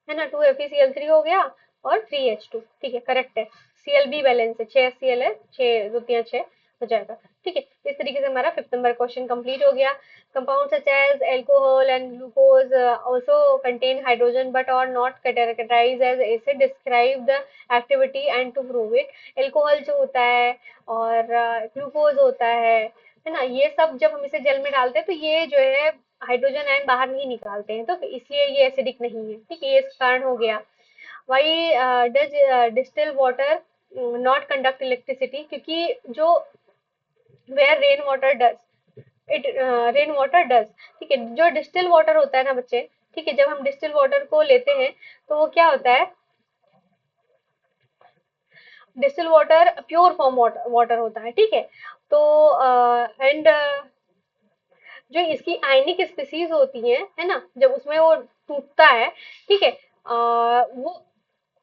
है ना, 2FeCl3 हो गया और 3H2, ठीक है, करेक्ट है। Cl भी बैलेंस है, 6Cl है, 6 2 3 6 हो जाएगा, ठीक है। इस तरीके से हमारा 5th नंबर क्वेश्चन कंप्लीट हो गया। Compound such as alcohol and glucose also contain hydrogen but are not categorised as acid, describe the activity and to prove it. Alcohol जो होता है और ग्लूकोज होता है ना, ये सब जब हम इसे जल में डालते हैं तो ये जो है हाइड्रोजन आयन बाहर नहीं निकालते हैं, तो इसलिए ये एसिडिक नहीं है, ठीक है, ये इसका कारण हो गया। Why does distil water not conduct electricity, क्योंकि जो where rain water does it rain water does, ठीक है, जो डिस्टिल वाटर होता है ना बच्चे, ठीक है, जब हम डिस्टिल वाटर को लेते हैं तो वो क्या होता है, distil water pure form water होता है, ठीक है। तो एंड जो इसकी आयनिक स्पीसीज होती है ना, जब उसमें वो टूटता है, ठीक है, वो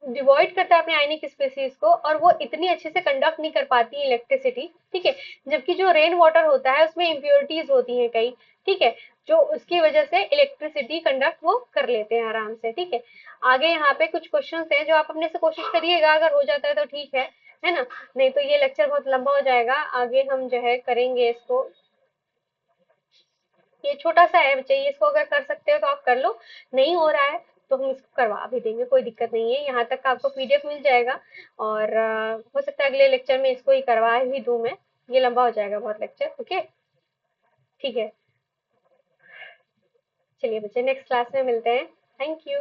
डिवॉइड करता है अपने आयनिक स्पीसीज को, और वो इतनी अच्छे से कंडक्ट नहीं कर पाती इलेक्ट्रिसिटी, ठीक है। जबकि जो रेन वाटर होता है उसमें इम्प्योरिटीज होती हैं कई, ठीक है, जो उसकी वजह से इलेक्ट्रिसिटी कंडक्ट वो कर लेते हैं आराम से, ठीक है। आगे यहाँ पे कुछ क्वेश्चंस हैं जो आप अपने से कोशिश करिएगा, अगर हो जाता है तो ठीक है ना, नहीं तो ये लेक्चर बहुत लंबा हो जाएगा, आगे हम जो है करेंगे इसको। ये छोटा सा है बच्चे, ये इसको अगर कर सकते हो तो आप कर लो, नहीं हो रहा है तो हम इसको करवा भी देंगे, कोई दिक्कत नहीं है, यहाँ तक का आपको PDF मिल जाएगा, और हो सकता है अगले लेक्चर में इसको ही करवा ही दूं मैं, ये लंबा हो जाएगा बहुत लेक्चर, ओके, ठीक है। चलिए बच्चे नेक्स्ट क्लास में मिलते हैं, थैंक यू।